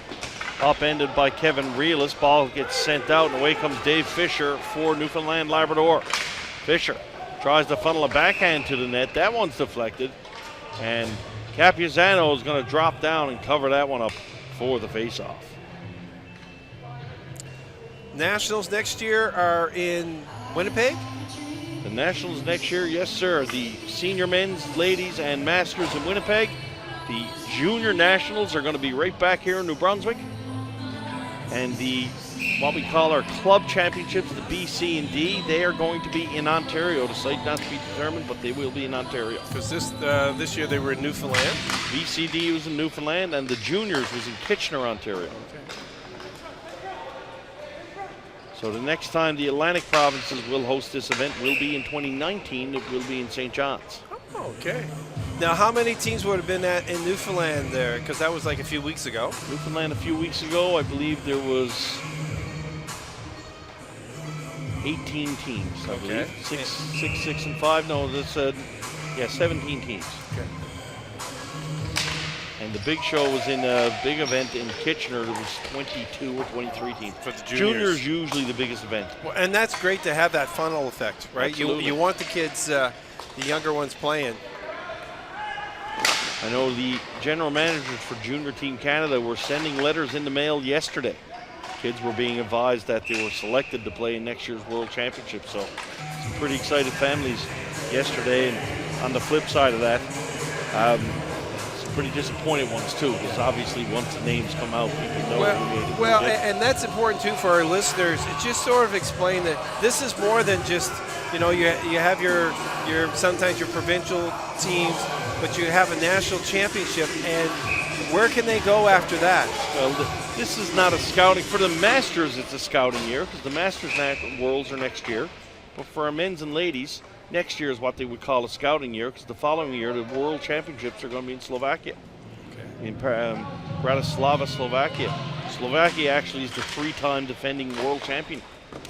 upended by Kevin Reelis. Ball gets sent out, and away comes Dave Fisher for Newfoundland Labrador. Fisher tries to funnel a backhand to the net. That one's deflected, and Capizzano is going to drop down and cover that one up for the face-off. Nationals next year are in Winnipeg? The Nationals next year, yes, sir. The senior men's, ladies, and masters in Winnipeg. The junior nationals are going to be right back here in New Brunswick. And the, what we call our club championships, the B, C, and D, they are going to be in Ontario. The site not to be determined, but they will be in Ontario. Because this year they were in Newfoundland. BCD was in Newfoundland, and the juniors was in Kitchener, Ontario. Okay. So the next time the Atlantic provinces will host this event will be in 2019. It will be in St. John's. Oh, okay. Now, how many teams would have been in Newfoundland there? Because that was like a few weeks ago. Newfoundland a few weeks ago, I believe there was 18 teams, I believe. Six, and 5. No, that's 17 teams. Okay. And the big show was in a big event in Kitchener. There was 22 or 23 teams. For the Juniors usually the biggest event. Well, and that's great to have that funnel effect, right? You want the kids, the younger ones playing. I know the general managers for Junior Team Canada were sending letters in the mail yesterday. Kids were being advised that they were selected to play in next year's World Championship. So some pretty excited families yesterday. And on the flip side of that, some pretty disappointed ones too, because obviously once the names come out, people know who made it. Well, and that's important too for our listeners. It just sort of explain that this is more than just, you know, you have your sometimes your provincial teams, but you have a national championship, and where can they go after that? Well, this is not a scouting. For the Masters, it's a scouting year, because the Masters Worlds are next year. But for our men's and ladies, next year is what they would call a scouting year, because the following year, the World Championships are going to be in Slovakia. Okay. In Bratislava, Slovakia. Slovakia actually is the 3-time defending world champion.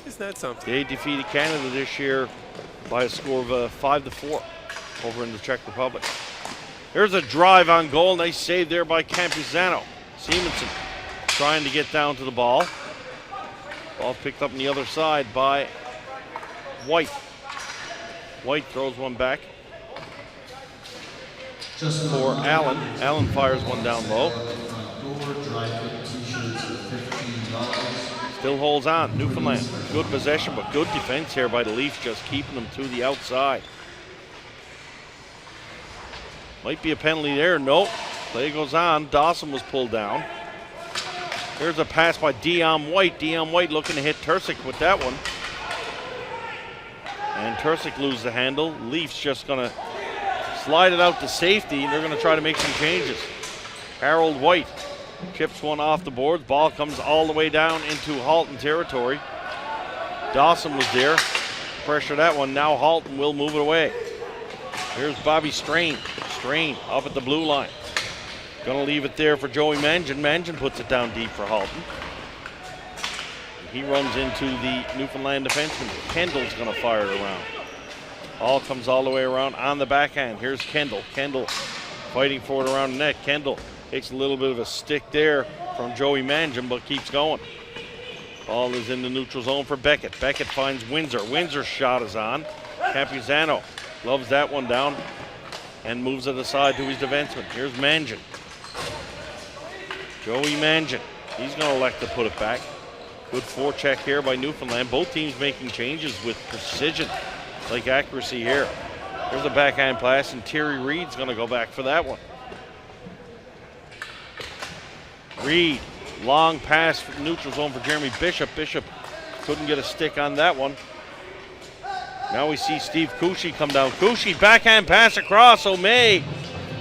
Isn't that something? They defeated Canada this year by a score of 5-4 over in the Czech Republic. There's a drive on goal. Nice save there by Campuzano. Simonson trying to get down to the ball. Ball picked up on the other side by White. White throws one back for Allen. Allen fires one down low. Still holds on. Newfoundland. Good possession, but good defense here by the Leafs, just keeping them to the outside. Might be a penalty there. Nope. Play goes on. Dawson was pulled down. There's a pass by Dion White. Dion White looking to hit Tursic with that one. And Tursic loses the handle. Leafs just going to slide it out to safety, and they're going to try to make some changes. Harold White chips one off the boards. Ball comes all the way down into Halton territory. Dawson was there. Pressure that one. Now Halton will move it away. Here's Bobby Strain. Strain up at the blue line. Gonna leave it there for Joey Mangin. Mangin puts it down deep for Halton. He runs into the Newfoundland defenseman. Kendall's gonna fire it around. All comes all the way around on the backhand. Here's Kendall. Kendall fighting for it around the net. Kendall takes a little bit of a stick there from Joey Mangin, but keeps going. Ball is in the neutral zone for Beckett. Beckett finds Windsor. Windsor's shot is on. Campuzano loves that one down and moves it aside to his defenseman. Here's Mangin. Joey Mangin. He's going to elect to put it back. Good forecheck here by Newfoundland. Both teams making changes with precision, like accuracy here. There's a backhand pass, and Terry Reed's going to go back for that one. Reed, long pass from neutral zone for Jeremy Bishop. Bishop couldn't get a stick on that one. Now we see Steve Cushy come down. Cushy, backhand pass across. O'May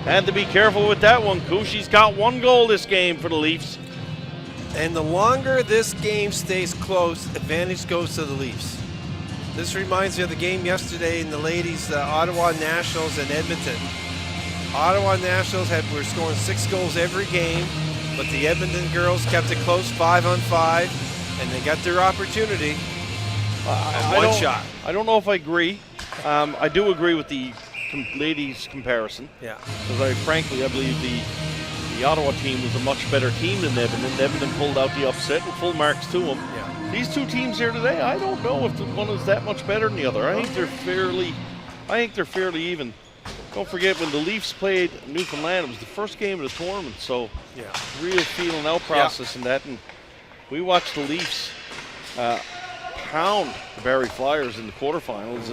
had to be careful with that one. Cushy's got one goal this game for the Leafs. And the longer this game stays close, advantage goes to the Leafs. This reminds me of the game yesterday in the ladies, the Ottawa Nationals and Edmonton. Ottawa Nationals were scoring 6 goals every game, but the Edmonton girls kept it close 5-on-5, and they got their opportunity. One shot. I don't know if I agree. I do agree with the ladies comparison. Yeah. Because frankly, I believe the Ottawa team was a much better team than Edmonton. Edmonton pulled out the upset with full marks to them. Yeah. These two teams here today, I don't know if the one is that much better than the other. I think they're fairly even. don't forget when the Leafs played Newfoundland, it was the first game of the tournament, so Yeah. real feeling out process in that. And we watched the Leafs pound the Barrie Flyers in the quarterfinals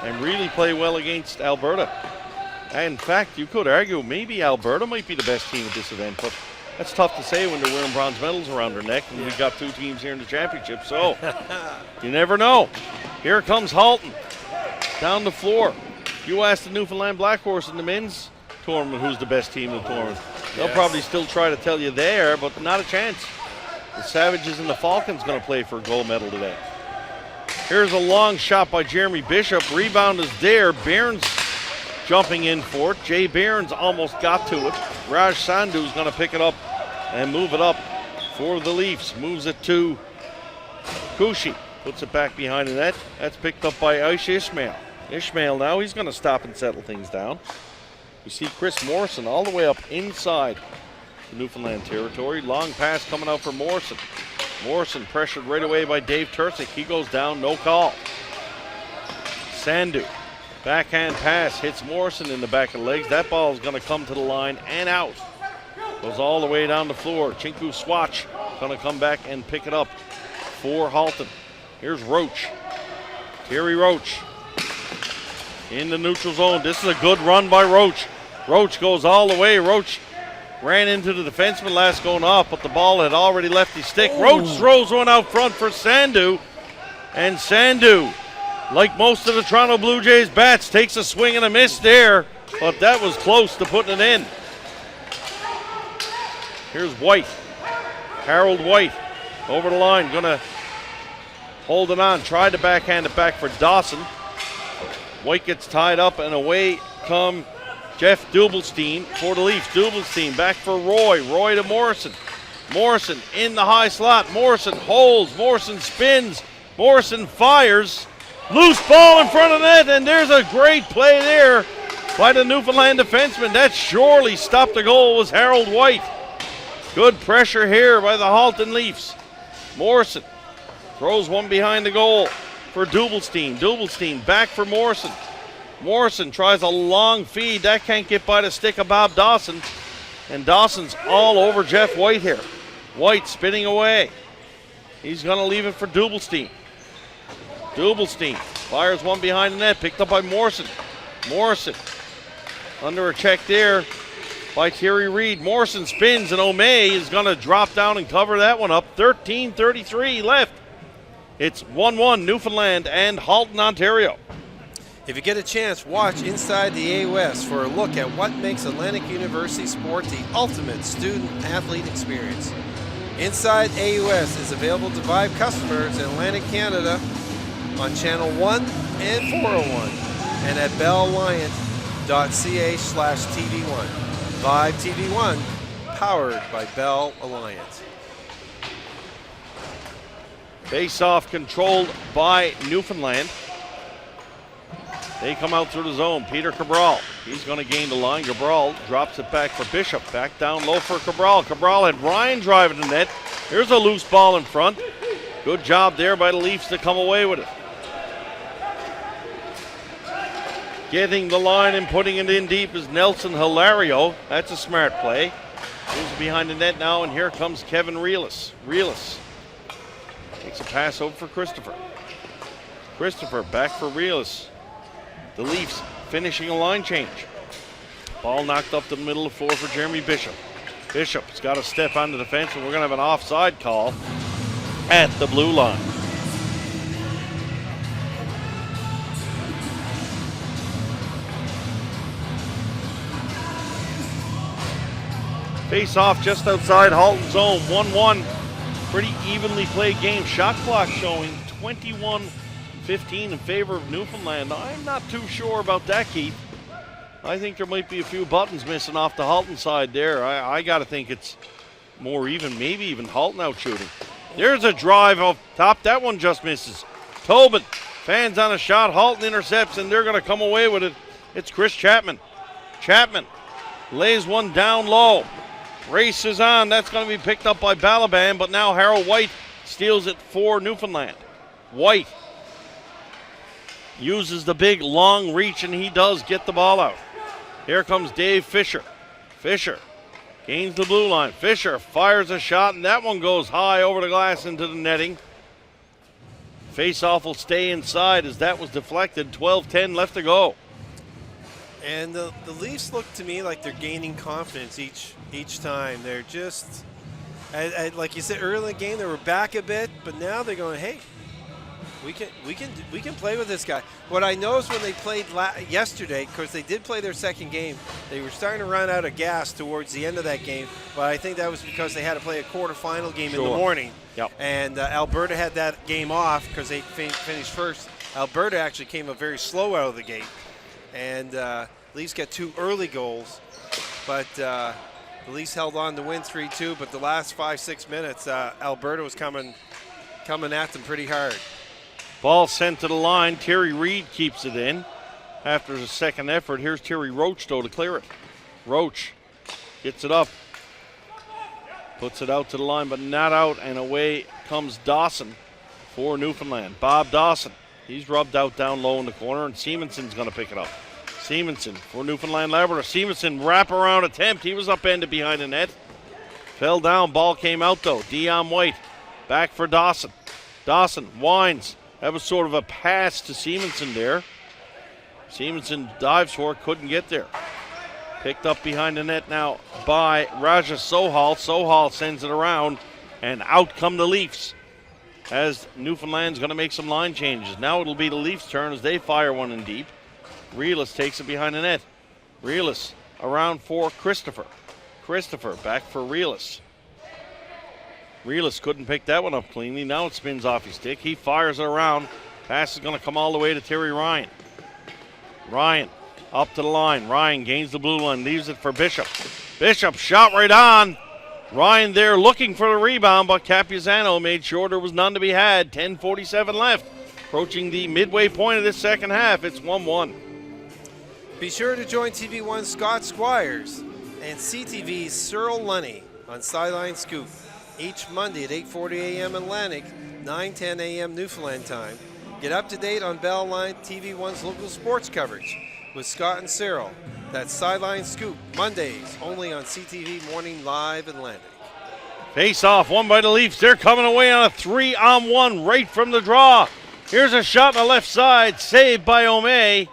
and really play well against Alberta. And in fact, you could argue maybe Alberta might be the best team at this event, but that's tough to say when they're wearing bronze medals around their neck, and we've got two teams here in the championship, so you never know. Here comes Halton down the floor. You ask the Newfoundland Black Horse in the men's tournament who's the best team in the tournament. They'll probably still try to tell you there, but not a chance. The Savages and the Falcons going to play for a gold medal today. Here's a long shot by Jeremy Bishop. Rebound is there. Behrens jumping in for it. Jay Behrens almost got to it. Raj Sandhu is going to pick it up and move it up for the Leafs. Moves it to Kushi. Puts it back behind the net. That's picked up by Aish Ishmael. Ishmael now, he's going to stop and settle things down. You see Chris Morrison all the way up inside the Newfoundland territory. Long pass coming out for Morrison. Morrison pressured right away by Dave Tursick. He goes down, no call. Sandhu, backhand pass, hits Morrison in the back of the legs. That ball is going to come to the line and out. Goes all the way down the floor. Chinku Swatch going to come back and pick it up for Halton. Here's Roach. Terry Roach in the neutral zone. This is a good run by Roach. Roach goes all the way. Roach ran into the defenseman last going off, but the ball had already left his stick. Roach throws one out front for Sandhu. And Sandhu, like most of the Toronto Blue Jays bats, takes a swing and a miss there, but that was close to putting it in. Here's White. Harold White over the line, gonna hold it on. Tried to backhand it back for Dawson. White gets tied up and away come Jeff Dubelstein for the Leafs. Dubelstein back for Roy. Roy to Morrison. Morrison in the high slot. Morrison holds. Morrison spins. Morrison fires. Loose ball in front of net, and there's a great play there by the Newfoundland defenseman. That surely stopped the goal was Harold White. Good pressure here by the Halton Leafs. Morrison throws one behind the goal for Dubelstein. Dubelstein back for Morrison. Morrison tries a long feed. That can't get by the stick of Bob Dawson. And Dawson's all over Jeff White here. White spinning away. He's going to leave it for Dubelstein. Dubelstein fires one behind the net. Picked up by Morrison. Morrison under a check there by Thierry Reed. Morrison spins and O'May is going to drop down and cover that one up. 13:33 left. It's 1-1 Newfoundland and Halton, Ontario. If you get a chance, watch Inside the AUS for a look at what makes Atlantic University sport the ultimate student-athlete experience. Inside AUS is available to Vibe customers in Atlantic Canada on Channel 1 and 401 and at bellalliant.ca/TV1. Vibe TV1, powered by Bell Alliance. Face-off controlled by Newfoundland. They come out through the zone. Peter Cabral, he's going to gain the line. Cabral drops it back for Bishop. Back down low for Cabral. Cabral had Ryan driving the net. Here's a loose ball in front. Good job there by the Leafs to come away with it. Getting the line and putting it in deep is Nelson Hilario. That's a smart play. Moves behind the net now, and here comes Kevin Reelis. Reelis takes a pass over for Christopher. Christopher back for Reelis. The Leafs finishing a line change. Ball knocked up the middle of the floor for Jeremy Bishop. Bishop's got to step on the defense, and we're going to have an offside call at the blue line. Face off just outside Halton zone. 1-1. Pretty evenly played game. Shot clock showing 21-15 in favor of Newfoundland. I'm not too sure about that, Keith. I think there might be a few buttons missing off the Halton side there. I got to think it's more even, maybe even Halton out shooting. There's a drive off top. That one just misses. Tobin fans on a shot. Halton intercepts, and they're going to come away with it. It's Chris Chapman. Chapman lays one down low. Race is on. That's going to be picked up by Balaban, but now Harold White steals it for Newfoundland. White uses the big long reach, and he does get the ball out. Here comes Dave Fisher. Fisher gains the blue line. Fisher fires a shot, and that one goes high over the glass into the netting. Face-off will stay inside as that was deflected. 12-10 left to go. And the Leafs look to me like they're gaining confidence each time. They're just, like you said earlier in the game, they were back a bit, but now they're going, hey, we can play with this guy. What I noticed when they played yesterday, because they did play their second game, they were starting to run out of gas towards the end of that game. But I think that was because they had to play a quarterfinal game in the morning. Yep. And Alberta had that game off because they finished first. Alberta actually came up very slow out of the gate. And Leafs got 2 early goals. But the Leafs held on to win 3-2. But the last 5-6 minutes, Alberta was coming at them pretty hard. Ball sent to the line. Terry Reid keeps it in after the second effort. Here's Terry Roach, though, to clear it. Roach gets it up. Puts it out to the line, but not out, and away comes Dawson for Newfoundland. Bob Dawson. He's rubbed out down low in the corner, and Siemenson's going to pick it up. Siemenson for Newfoundland Labrador. Siemenson wraparound attempt. He was upended behind the net. Fell down. Ball came out, though. Dion White back for Dawson. Dawson winds. That was sort of a pass to Siemenson there. Siemenson dives for it, couldn't get there. Picked up behind the net now by Raja Sohal. Sohal sends it around, and out come the Leafs as Newfoundland's going to make some line changes. Now it'll be the Leafs' turn as they fire one in deep. Reelis takes it behind the net. Reelis around for Christopher. Christopher back for Reelis. Reelis couldn't pick that one up cleanly. Now it spins off his stick. He fires it around. Pass is going to come all the way to Terry Ryan. Ryan up to the line. Ryan gains the blue line. Leaves it for Bishop. Bishop shot right on. Ryan there looking for the rebound, but Capuzano made sure there was none to be had. 10:47 left. Approaching the midway point of this second half. It's 1-1. Be sure to join TV1's Scott Squires and CTV's Cyril Lunny on Sideline Scoop each Monday at 8:40 a.m. Atlantic, 9:10 a.m. Newfoundland time. Get up to date on Bell Line TV1's local sports coverage with Scott and Cyril. That's Sideline Scoop, Mondays, only on CTV Morning Live Atlantic. Face off, won by the Leafs. They're coming away on a 3-on-1 right from the draw. Here's a shot on the left side, saved by O'May.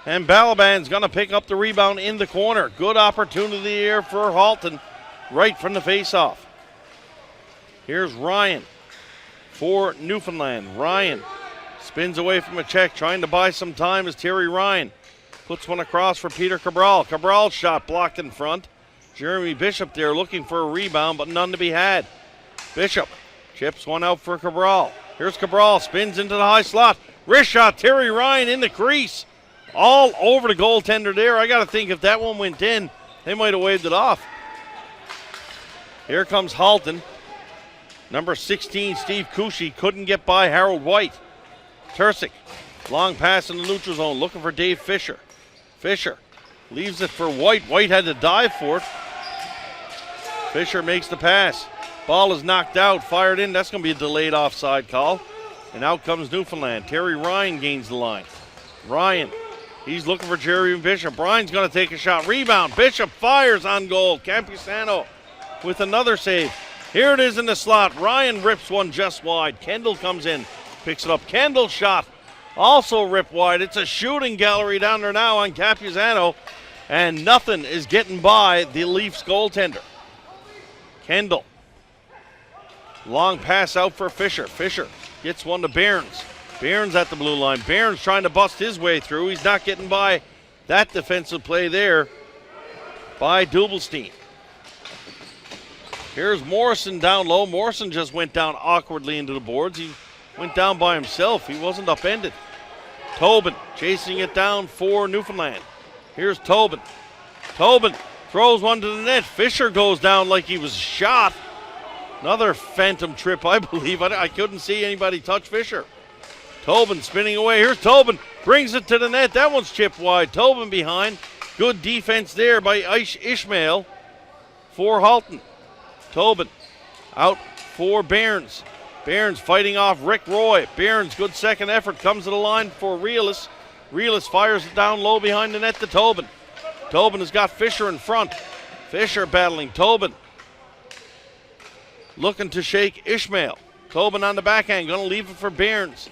And Balaban's going to pick up the rebound in the corner. Good opportunity here for Halton right from the face-off. Here's Ryan for Newfoundland. Ryan spins away from a check, trying to buy some time as Terry Ryan puts one across for Peter Cabral. Cabral's shot blocked in front. Jeremy Bishop there looking for a rebound, but none to be had. Bishop chips one out for Cabral. Here's Cabral, spins into the high slot. Wrist shot, Terry Ryan in the crease. All over the goaltender there. I got to think if that one went in, they might have waved it off. Here comes Halton. Number 16, Steve Cushy, couldn't get by Harold White. Tersic, long pass in the neutral zone, looking for Dave Fisher. Fisher leaves it for White. White had to dive for it. Fisher makes the pass. Ball is knocked out, fired in. That's going to be a delayed offside call. And out comes Newfoundland. Terry Ryan gains the line. Ryan, he's looking for Jerry Bishop. Ryan's going to take a shot. Rebound. Bishop fires on goal. Campusano with another save. Here it is in the slot. Ryan rips one just wide. Kendall comes in, picks it up. Kendall shot also ripped wide. It's a shooting gallery down there now on Capuzano, and nothing is getting by the Leafs goaltender. Kendall. Long pass out for Fisher. Fisher gets one to Behrens. Behrens at the blue line. Behrens trying to bust his way through. He's not getting by that defensive play there by Dubelstein. Here's Morrison down low. Morrison just went down awkwardly into the boards. He went down by himself. He wasn't upended. Tobin chasing it down for Newfoundland. Here's Tobin. Tobin throws one to the net. Fisher goes down like he was shot. Another phantom trip, I believe. I couldn't see anybody touch Fisher. Tobin spinning away. Here's Tobin. Brings it to the net. That one's chipped wide. Tobin behind. Good defense there by Ishmael for Halton. Tobin out for Behrens. Behrens fighting off Rick Roy. Behrens, good second effort, comes to the line for Reelis. Reelis fires it down low behind the net to Tobin. Tobin has got Fisher in front. Fisher battling Tobin. Looking to shake Ishmael. Tobin on the backhand, going to leave it for Bairns.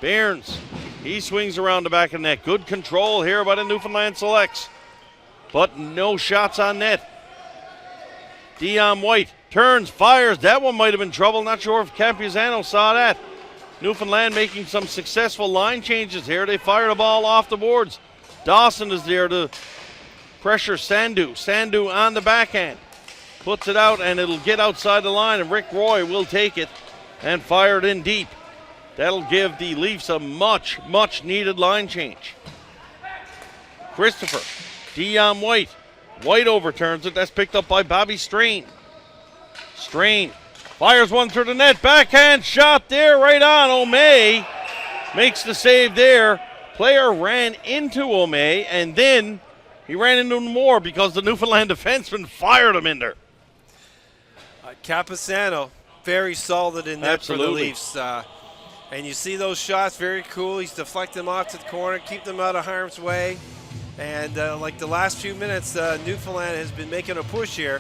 Bairns, he swings around the back of the net. Good control here by the Newfoundland Selects. But no shots on net. Dion White turns, fires. That one might have been trouble. Not sure if Campuzano saw that. Newfoundland making some successful line changes here. They fire the ball off the boards. Dawson is there to pressure Sandu. Sandu on the backhand. Puts it out and it'll get outside the line, and Rick Roy will take it and fire it in deep. That'll give the Leafs a much, much needed line change. Christopher, Dion White. White overturns it. That's picked up by Bobby Strain. Strain fires one through the net. Backhand shot there right on. O'May makes the save there. Player ran into O'May, and then he ran into him more because the Newfoundland defenseman fired him in there. Campuzano, very solid in net Absolutely. for the Leafs. And you see those shots, very cool. He's deflecting them off to the corner, keep them out of harm's way. And like the last few minutes, Newfoundland has been making a push here.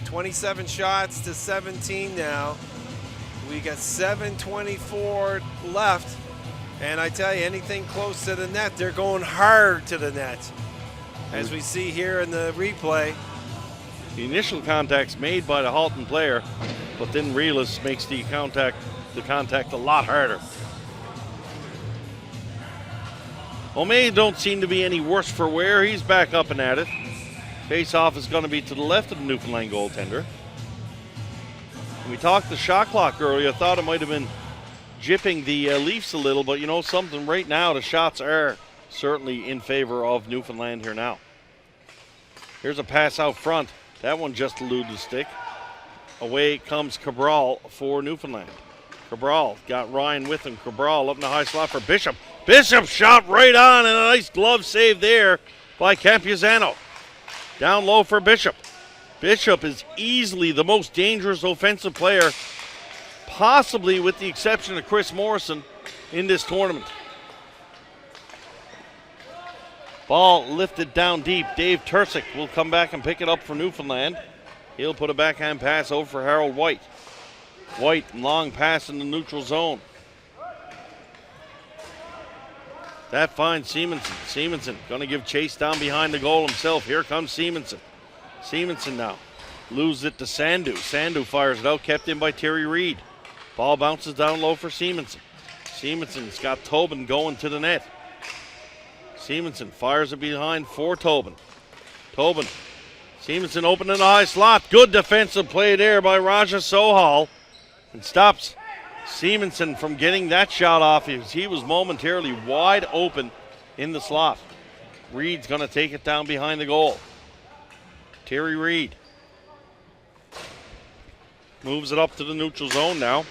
27 shots to 17 now. We got 7:24 left. And I tell you, anything close to the net, they're going hard to the net. As we see here in the replay. The initial contact's made by the Halton player, but then Realis makes the contact a lot harder. O'May don't seem to be any worse for wear. He's back up and at it. Face-off is going to be to the left of the Newfoundland goaltender. We talked the shot clock earlier. I thought it might have been jipping the Leafs a little, but you know something, right now the shots are certainly in favor of Newfoundland here now. Here's a pass out front. That one just eluded the stick. Away comes Cabral for Newfoundland. Cabral got Ryan with him. Cabral up in the high slot for Bishop. Bishop shot right on, and a nice glove save there by Campuzano. Down low for Bishop. Bishop is easily the most dangerous offensive player, possibly with the exception of Chris Morrison, in this tournament. Ball lifted down deep. Dave Tursick will come back and pick it up for Newfoundland. He'll put a backhand pass over for Harold White. White, long pass in the neutral zone. That finds Simonson. Simonson going to give chase down behind the goal himself. Here comes Simonson. Simonson now loses it to Sandu. Sandu fires it out, kept in by Terry Reid. Ball bounces down low for Simonson. Simonson's got Tobin going to the net. Simonson fires it behind for Tobin. Tobin. Simonson open in the high slot. Good defensive play there by Raja Sohal. And stops Simonson from getting that shot off. He was momentarily wide open in the slot. Reed's going to take it down behind the goal. Terry Reid moves it up to the neutral zone now.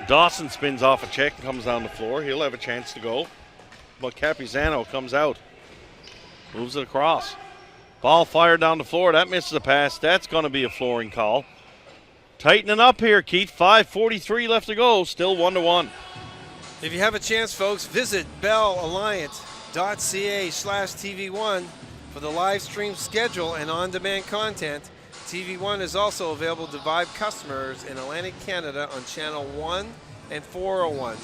Dawson spins off a check and comes down the floor. He'll have a chance to go. But Campuzano comes out. Moves it across. Ball fired down the floor. That misses a pass. That's going to be a flooring call. Tightening up here, Keith. 5:43 left to go. Still 1-1. If you have a chance, folks, visit bellalliance.ca/TV1 for the live stream schedule and on-demand content. TV1 is also available to Vibe customers in Atlantic Canada on Channel 1 and 401.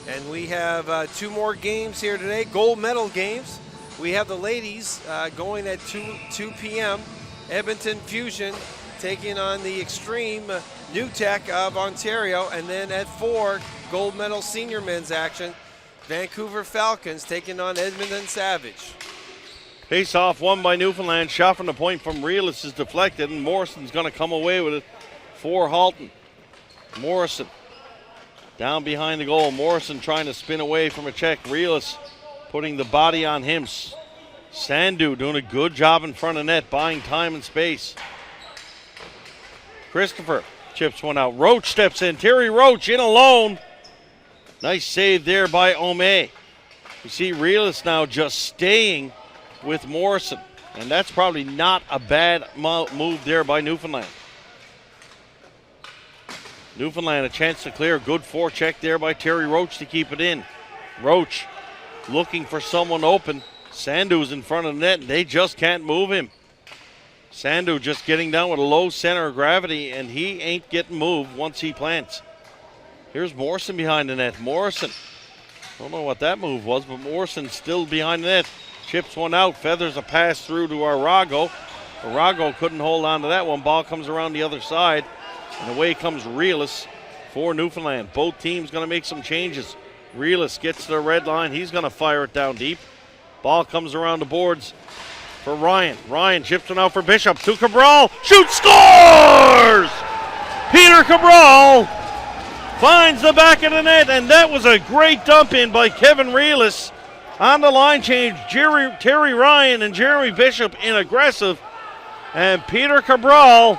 And we have 2 more games here today, gold medal games. We have the ladies going at 2 p.m. Edmonton Fusion taking on the Extreme New Tech of Ontario. And then at 4, gold medal senior men's action. Vancouver Falcons taking on Edmonton Savage. Face off won by Newfoundland. Shot from the point from Realis is deflected, and Morrison's going to come away with it for Halton. Morrison down behind the goal. Morrison trying to spin away from a check. Realis putting the body on him. Sandu doing a good job in front of net, buying time and space. Christopher chips one out. Roach steps in. Terry Roach in alone. Nice save there by O'May. You see Realis now just staying with Morrison, and that's probably not a bad move there by Newfoundland. Newfoundland a chance to clear. Good forecheck there by Terry Roach to keep it in. Roach looking for someone open. Sandu's in front of the net, and they just can't move him. Sandu just getting down with a low center of gravity, and he ain't getting moved once he plants. Here's Morrison behind the net. Morrison, don't know what that move was, but Morrison still behind the net. Chips one out, feathers a pass through to Arago. Arago couldn't hold on to that one. Ball comes around the other side, and away comes Realis for Newfoundland. Both teams going to make some changes. Realis gets to the red line. He's going to fire it down deep. Ball comes around the boards for Ryan. Ryan chips one out for Bishop. To Cabral. Shoots, scores! Peter Cabral finds the back of the net, and that was a great dump in by Kevin Realis. On the line change, Terry Ryan and Jeremy Bishop in aggressive, and Peter Cabral,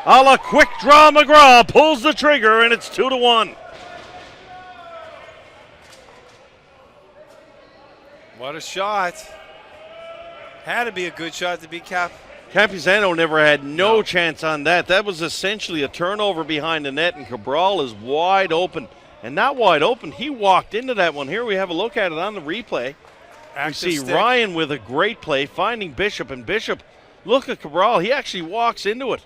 a la quick draw McGraw, pulls the trigger, and it's 2-1. What a shot. Had to be a good shot to beat Campuzano never had no chance on that. That was essentially a turnover behind the net, and Cabral is wide open. And not wide open, he walked into that one. Here we have a look at it on the replay. We see Ryan with a great play, finding Bishop, and Bishop, look at Cabral, he actually walks into it.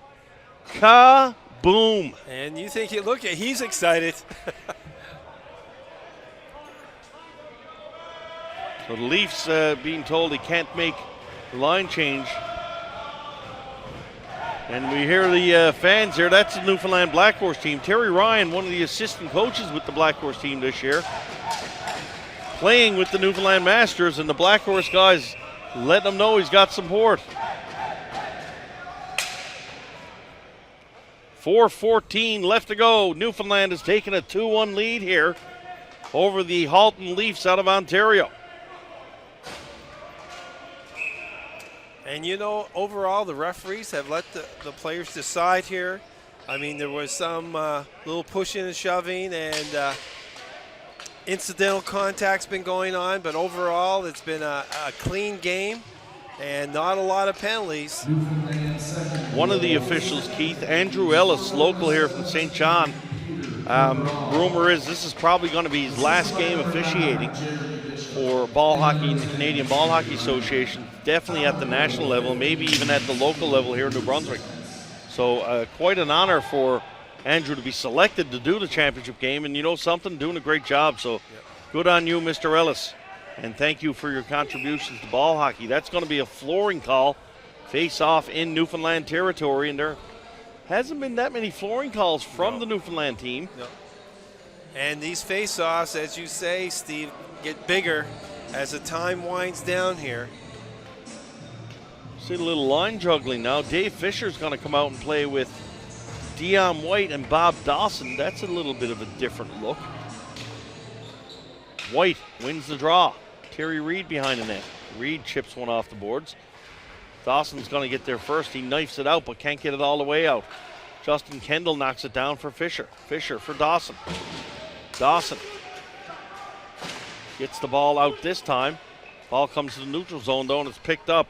Ka-boom. And you think, look, he's excited. So the Leafs being told he can't make the line change. And we hear the fans here. That's the Newfoundland Black Horse team. Terry Ryan, one of the assistant coaches with the Black Horse team this year, playing with the Newfoundland Masters, and the Black Horse guys letting him know he's got support. 4:14 left to go. Newfoundland has taken a 2-1 lead here over the Halton Leafs out of Ontario. And you know, overall, the referees have let the players decide here. I mean, there was some little pushing and shoving, and incidental contact's been going on, but overall, it's been a clean game and not a lot of penalties. One of the officials, Keith, Andrew Ellis, local here from St. John. Rumor is this is probably going to be his last game officiating for ball hockey in the Canadian Ball Hockey Association, definitely at the national level, maybe even at the local level here in New Brunswick. So quite an honor for Andrew to be selected to do the championship game, and you know something, doing a great job. So good on you, Mr. Ellis, and thank you for your contributions to ball hockey. That's going to be a flooring call, face-off in Newfoundland territory, and there hasn't been that many flooring calls from the Newfoundland team. No. And these face-offs, as you say, Steve, get bigger as the time winds down here. See a little line juggling now. Dave Fisher's going to come out and play with Dion White and Bob Dawson. That's a little bit of a different look. White wins the draw. Terry Reed behind the net. Reed chips one off the boards. Dawson's going to get there first. He knifes it out but can't get it all the way out. Justin Kendall knocks it down for Fisher. Fisher for Dawson. Dawson gets the ball out this time. Ball comes to the neutral zone though, and it's picked up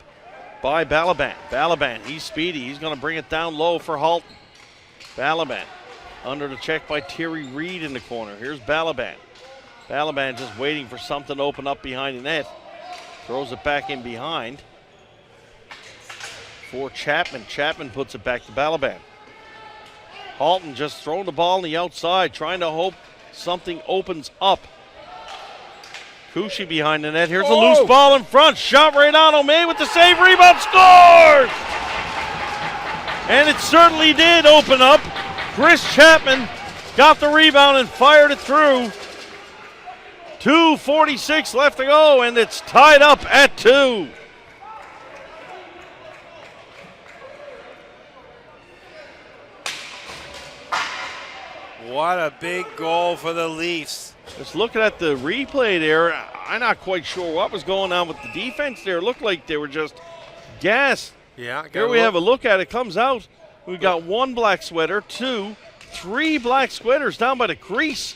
by Balaban. Balaban, he's speedy. He's going to bring it down low for Halton. Balaban under the check by Terry Reed in the corner. Here's Balaban. Balaban just waiting for something to open up behind the net. Throws it back in behind for Chapman. Chapman puts it back to Balaban. Halton just throwing the ball on the outside, trying to hope something opens up. Kushi behind the net. Here's a loose ball in front. Shot right on O'May with the save. Rebound. Scores! And it certainly did open up. Chris Chapman got the rebound and fired it through. 2:46 left to go, and it's tied up at 2. What a big goal for the Leafs. Just looking at the replay there, I'm not quite sure what was going on with the defense there. It looked like they were just gassed. Yeah. Here we have a look at it. Comes out. We got one black sweater, 2, 3 black sweaters down by the crease.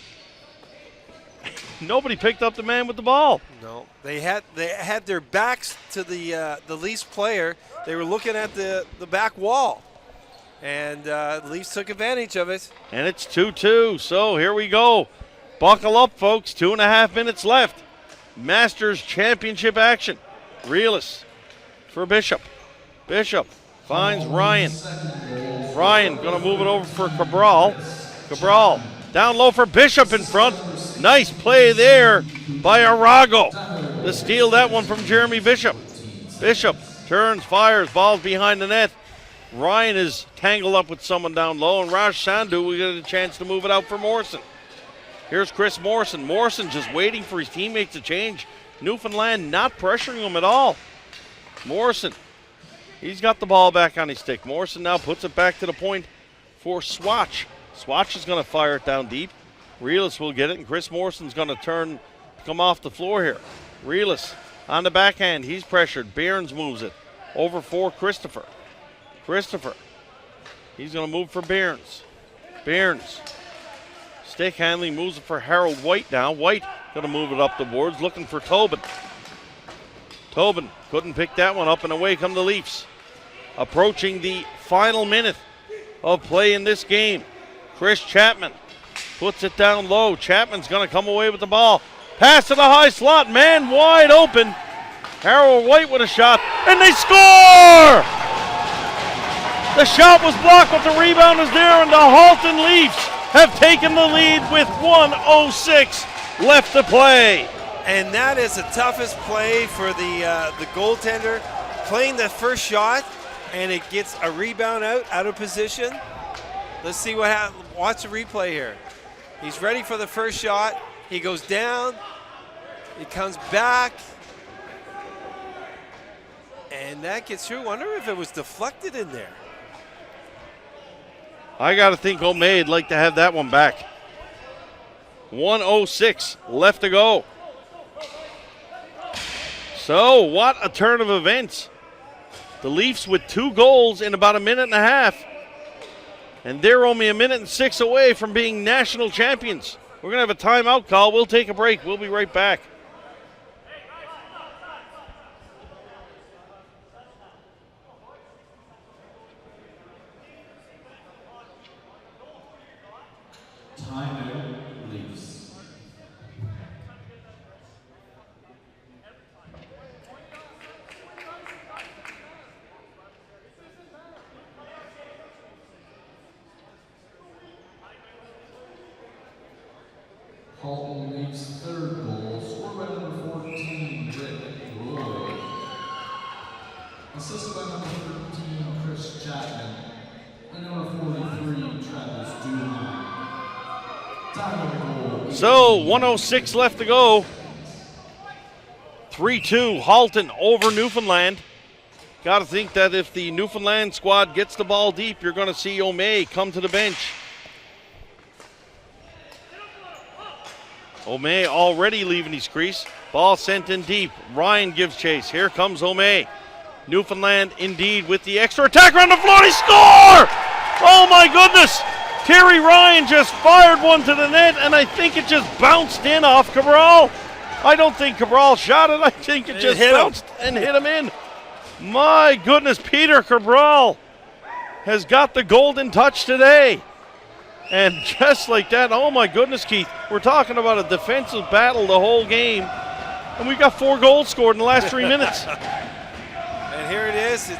Nobody picked up the man with the ball. No, they had their backs to the Leafs player. They were looking at the back wall, and the Leafs took advantage of it. And it's 2-2. So here we go. Buckle up, folks. 2.5 minutes left. Masters Championship action. Realis for Bishop. Bishop finds Ryan. Ryan going to move it over for Cabral. Cabral down low for Bishop in front. Nice play there by Arago to steal that one from Jeremy Bishop. Bishop turns, fires, ball's behind the net. Ryan is tangled up with someone down low, and Raj Sandhu will get a chance to move it out for Morrison. Here's Chris Morrison. Morrison just waiting for his teammates to change. Newfoundland not pressuring him at all. Morrison, he's got the ball back on his stick. Morrison now puts it back to the point for Swatch. Swatch is going to fire it down deep. Realis will get it, and Chris Morrison's going to come off the floor here. Realis on the backhand, he's pressured. Behrens moves it over for Christopher. Christopher, he's going to move for Behrens. Behrens, stick handling, moves it for Harold White now. White going to move it up the boards, looking for Tobin. Tobin couldn't pick that one up, and away come the Leafs. Approaching the final minute of play in this game. Chris Chapman puts it down low. Chapman's going to come away with the ball. Pass to the high slot, man wide open. Harold White with a shot, and they score! The shot was blocked, but the rebound is there, and the Halton Leafs have taken the lead with 1:06 left to play. And that is the toughest play for the goaltender, playing the first shot, and it gets a rebound out of position. Let's see what happens. Watch the replay here. He's ready for the first shot. He goes down. He comes back. And that gets through. Wonder if it was deflected in there. I got to think O'May'd like to have that one back. 1:06 left to go. So, what a turn of events. The Leafs with 2 goals in about a minute and a half. And they're only a minute and 6 away from being national champions. We're going to have a timeout call. We'll take a break. We'll be right back. Timeout, Leafs. Halton Leafs' third goal, scored by number 14, Rick Roy. Assisted by number 13, Chris Chapman. And number 43, Travis Duhon. So, 1:06 left to go. 3-2, Halton over Newfoundland. Got to think that if the Newfoundland squad gets the ball deep, you're going to see O'May come to the bench. O'May already leaving his crease. Ball sent in deep. Ryan gives chase. Here comes O'May. Newfoundland indeed with the extra attack around the floor. He score! Oh my goodness! Terry Ryan just fired one to the net, and I think it just bounced in off Cabral. I don't think Cabral shot it. I think it just bounced and hit him in. My goodness, Peter Cabral has got the golden touch today. And just like that, oh my goodness, Keith, we're talking about a defensive battle the whole game, and we've got 4 goals scored in the last 3 minutes. And here it is.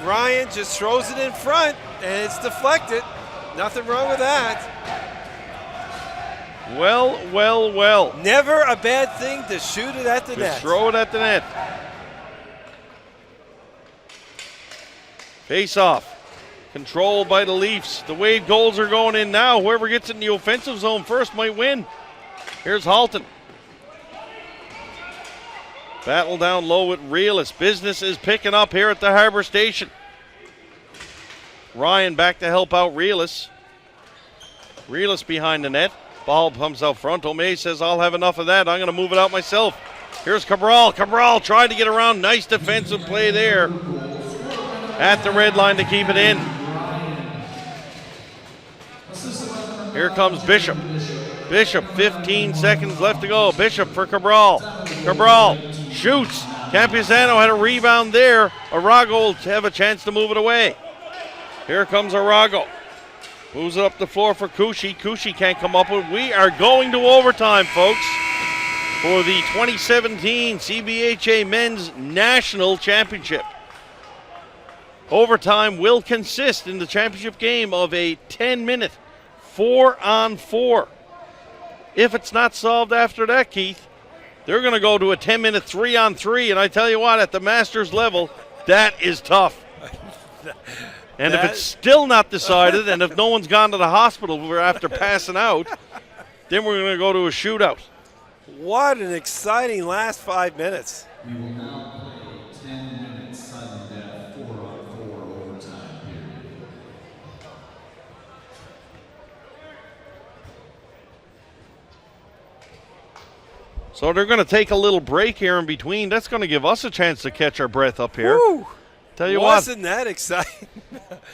Ryan just throws it in front, and it's deflected. Nothing wrong with that. Well, well, well. Never a bad thing to shoot it at the net. Just throw it at the net. Face off. Controlled by the Leafs. The Wade goals are going in now. Whoever gets in the offensive zone first might win. Here's Halton. Battle down low with Realis. Business is picking up here at the Harbor Station. Ryan back to help out Realis. Realis behind the net. Ball pumps out front. O'May says, I'll have enough of that. I'm going to move it out myself. Here's Cabral. Cabral tried to get around. Nice defensive play there at the red line to keep it in. Here comes Bishop. Bishop, 15 seconds left to go. Bishop for Cabral. Cabral shoots. Campisano had a rebound there. Arago will have a chance to move it away. Here comes Arago. Moves it up the floor for Kushi. Kushi can't come up with it. We are going to overtime, folks. for the 2017 CBHA Men's National Championship. Overtime will consist in the championship game of a 10-minute 4-on-4. If it's not solved after that, Keith, they're going to go to a 10-minute 3-on-3, and I tell you what, at the Masters level, that is tough. And if it's still not decided, and if no one's gone to the hospital after passing out, then we're going to go to a shootout. What an exciting last 5 minutes. We will now play 10 minutes sudden death 4-on-4 overtime period. So they're going to take a little break here in between. That's going to give us a chance to catch our breath up here. Woo! Tell you Wasn't that exciting?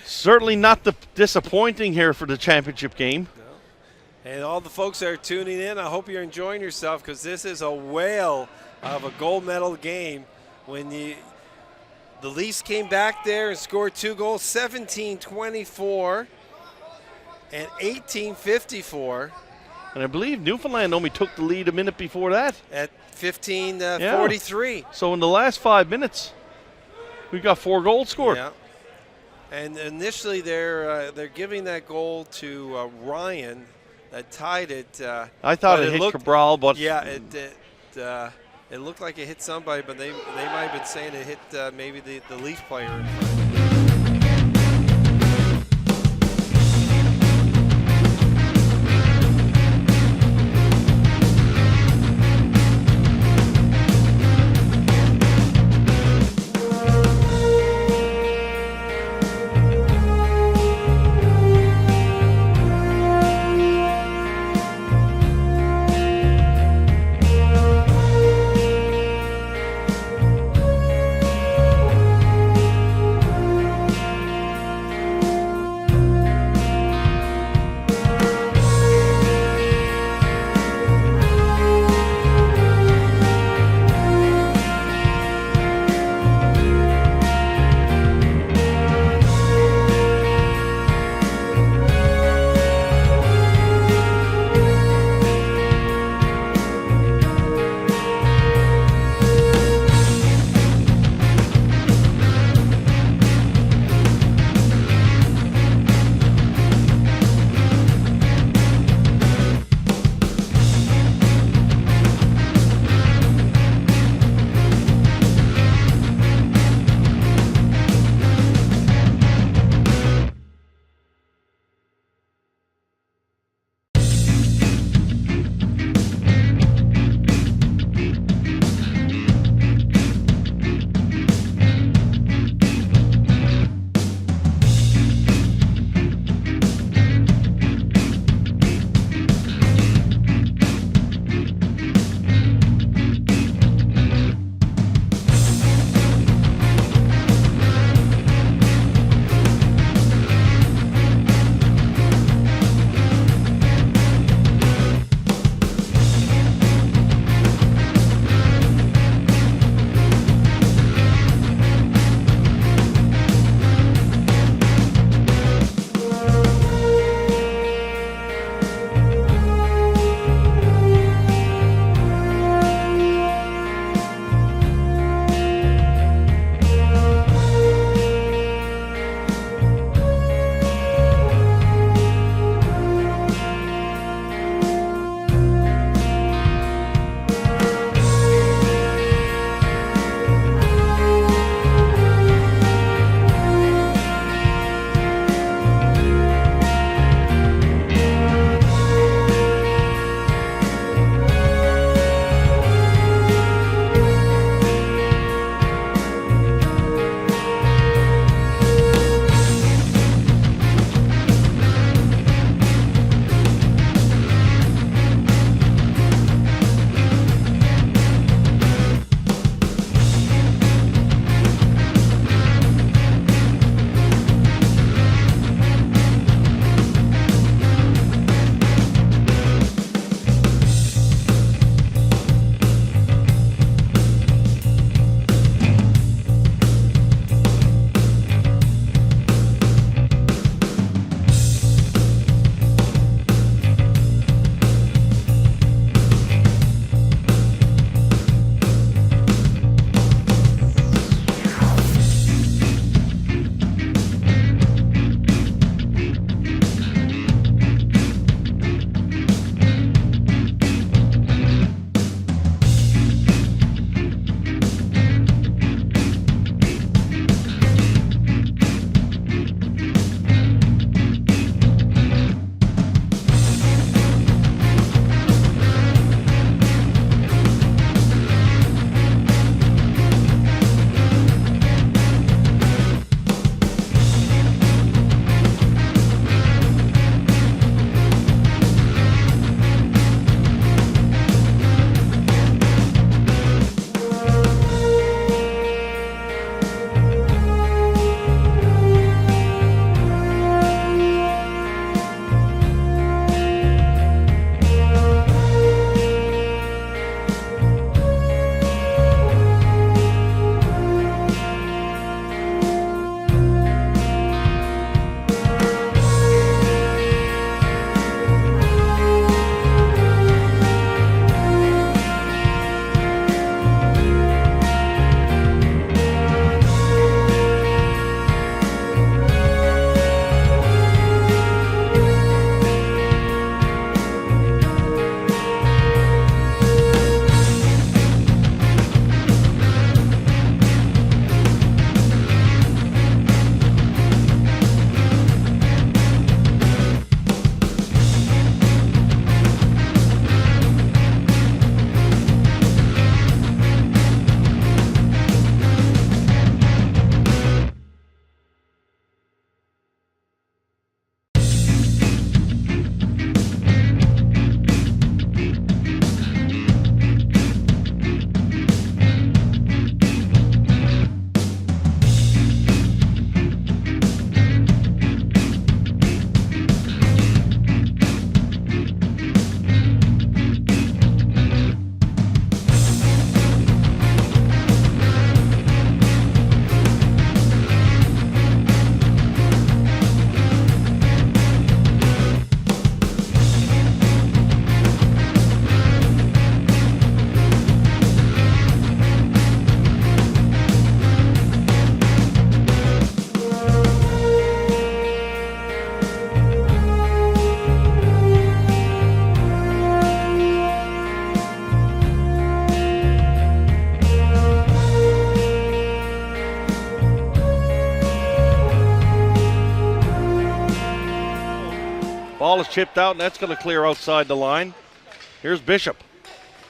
certainly not disappointing here for the championship game. And all the folks that are tuning in, I hope you're enjoying yourself, because this is a whale of a gold medal game. When the Leafs came back there and scored 2 goals, 17-24 and 18-54. And I believe Newfoundland only took the lead a minute before that. At 15-43. Yeah. So in the last 5 minutes, we got 4 goals scored. Yeah. And initially they're giving that goal to Ryan that tied it. I thought it hit Cabral, but yeah, it looked like it hit somebody, but they might have been saying it hit maybe the Leaf player. Ball is chipped out, and that's going to clear outside the line. Here's Bishop.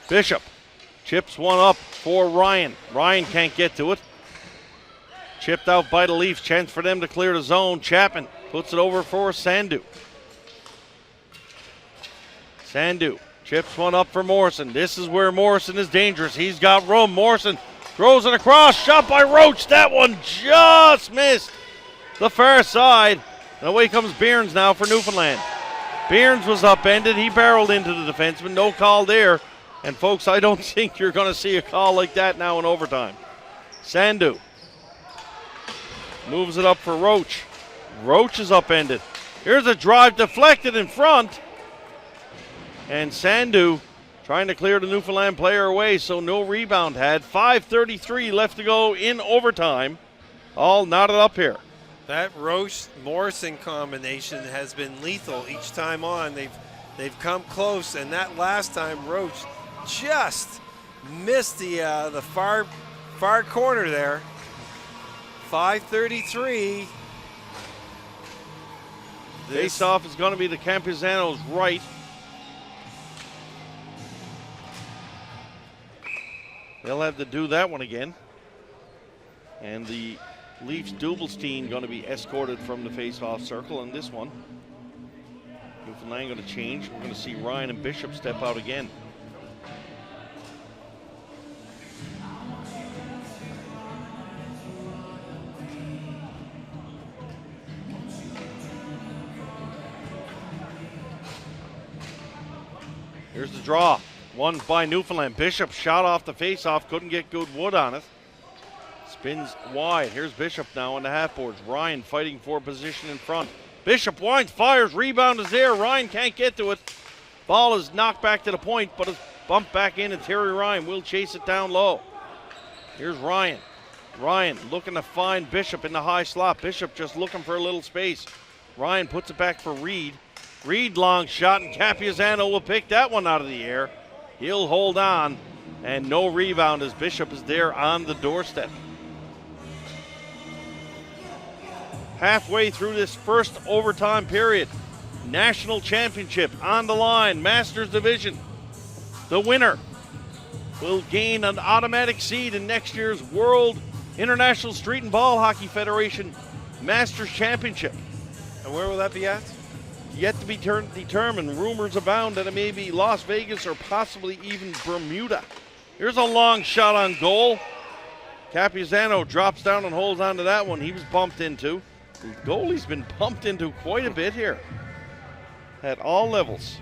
Bishop chips one up for Ryan. Ryan can't get to it. Chipped out by the Leafs. Chance for them to clear the zone. Chapman puts it over for Sandu. Sandu chips one up for Morrison. This is where Morrison is dangerous. He's got room. Morrison throws it across. Shot by Roach. That one just missed the far side. And away comes Behrens now for Newfoundland. Behrens was upended. He barreled into the defenseman. No call there. And folks, I don't think you're going to see a call like that now in overtime. Sandu moves it up for Roach. Roach is upended. Here's a drive deflected in front. And Sandu trying to clear the Newfoundland player away, so no rebound had. 5:33 left to go in overtime. All knotted up here. That Roach-Morrison combination has been lethal each time on. They've come close, and that last time Roach just missed the far corner there. 5:33. Face-off is going to be the Campisanos' right. They'll have to do that one again. And the Leafs Dubelstein going to be escorted from the face-off circle on this one. Newfoundland going to change. We're going to see Ryan and Bishop step out again. Here's the draw. Won by Newfoundland. Bishop shot off the face-off. Couldn't get good wood on it. Spins wide. Here's Bishop now on the half boards. Ryan fighting for position in front. Bishop winds, fires. Rebound is there. Ryan can't get to it. Ball is knocked back to the point, but it's bumped back in, and Terry Ryan will chase it down low. Here's Ryan. Ryan looking to find Bishop in the high slot. Bishop just looking for a little space. Ryan puts it back for Reed. Reed long shot, and Capiazano will pick that one out of the air. He'll hold on, and no rebound as Bishop is there on the doorstep. Halfway through this first overtime period, national championship on the line, Masters Division. The winner will gain an automatic seed in next year's World International Street and Ball Hockey Federation Masters Championship. And where will that be at? Yet to be determined. Rumors abound that it may be Las Vegas or possibly even Bermuda. Here's a long shot on goal. Capiazano drops down and holds on to that one. He was bumped into. The goalie's been bumped into quite a bit here at all levels.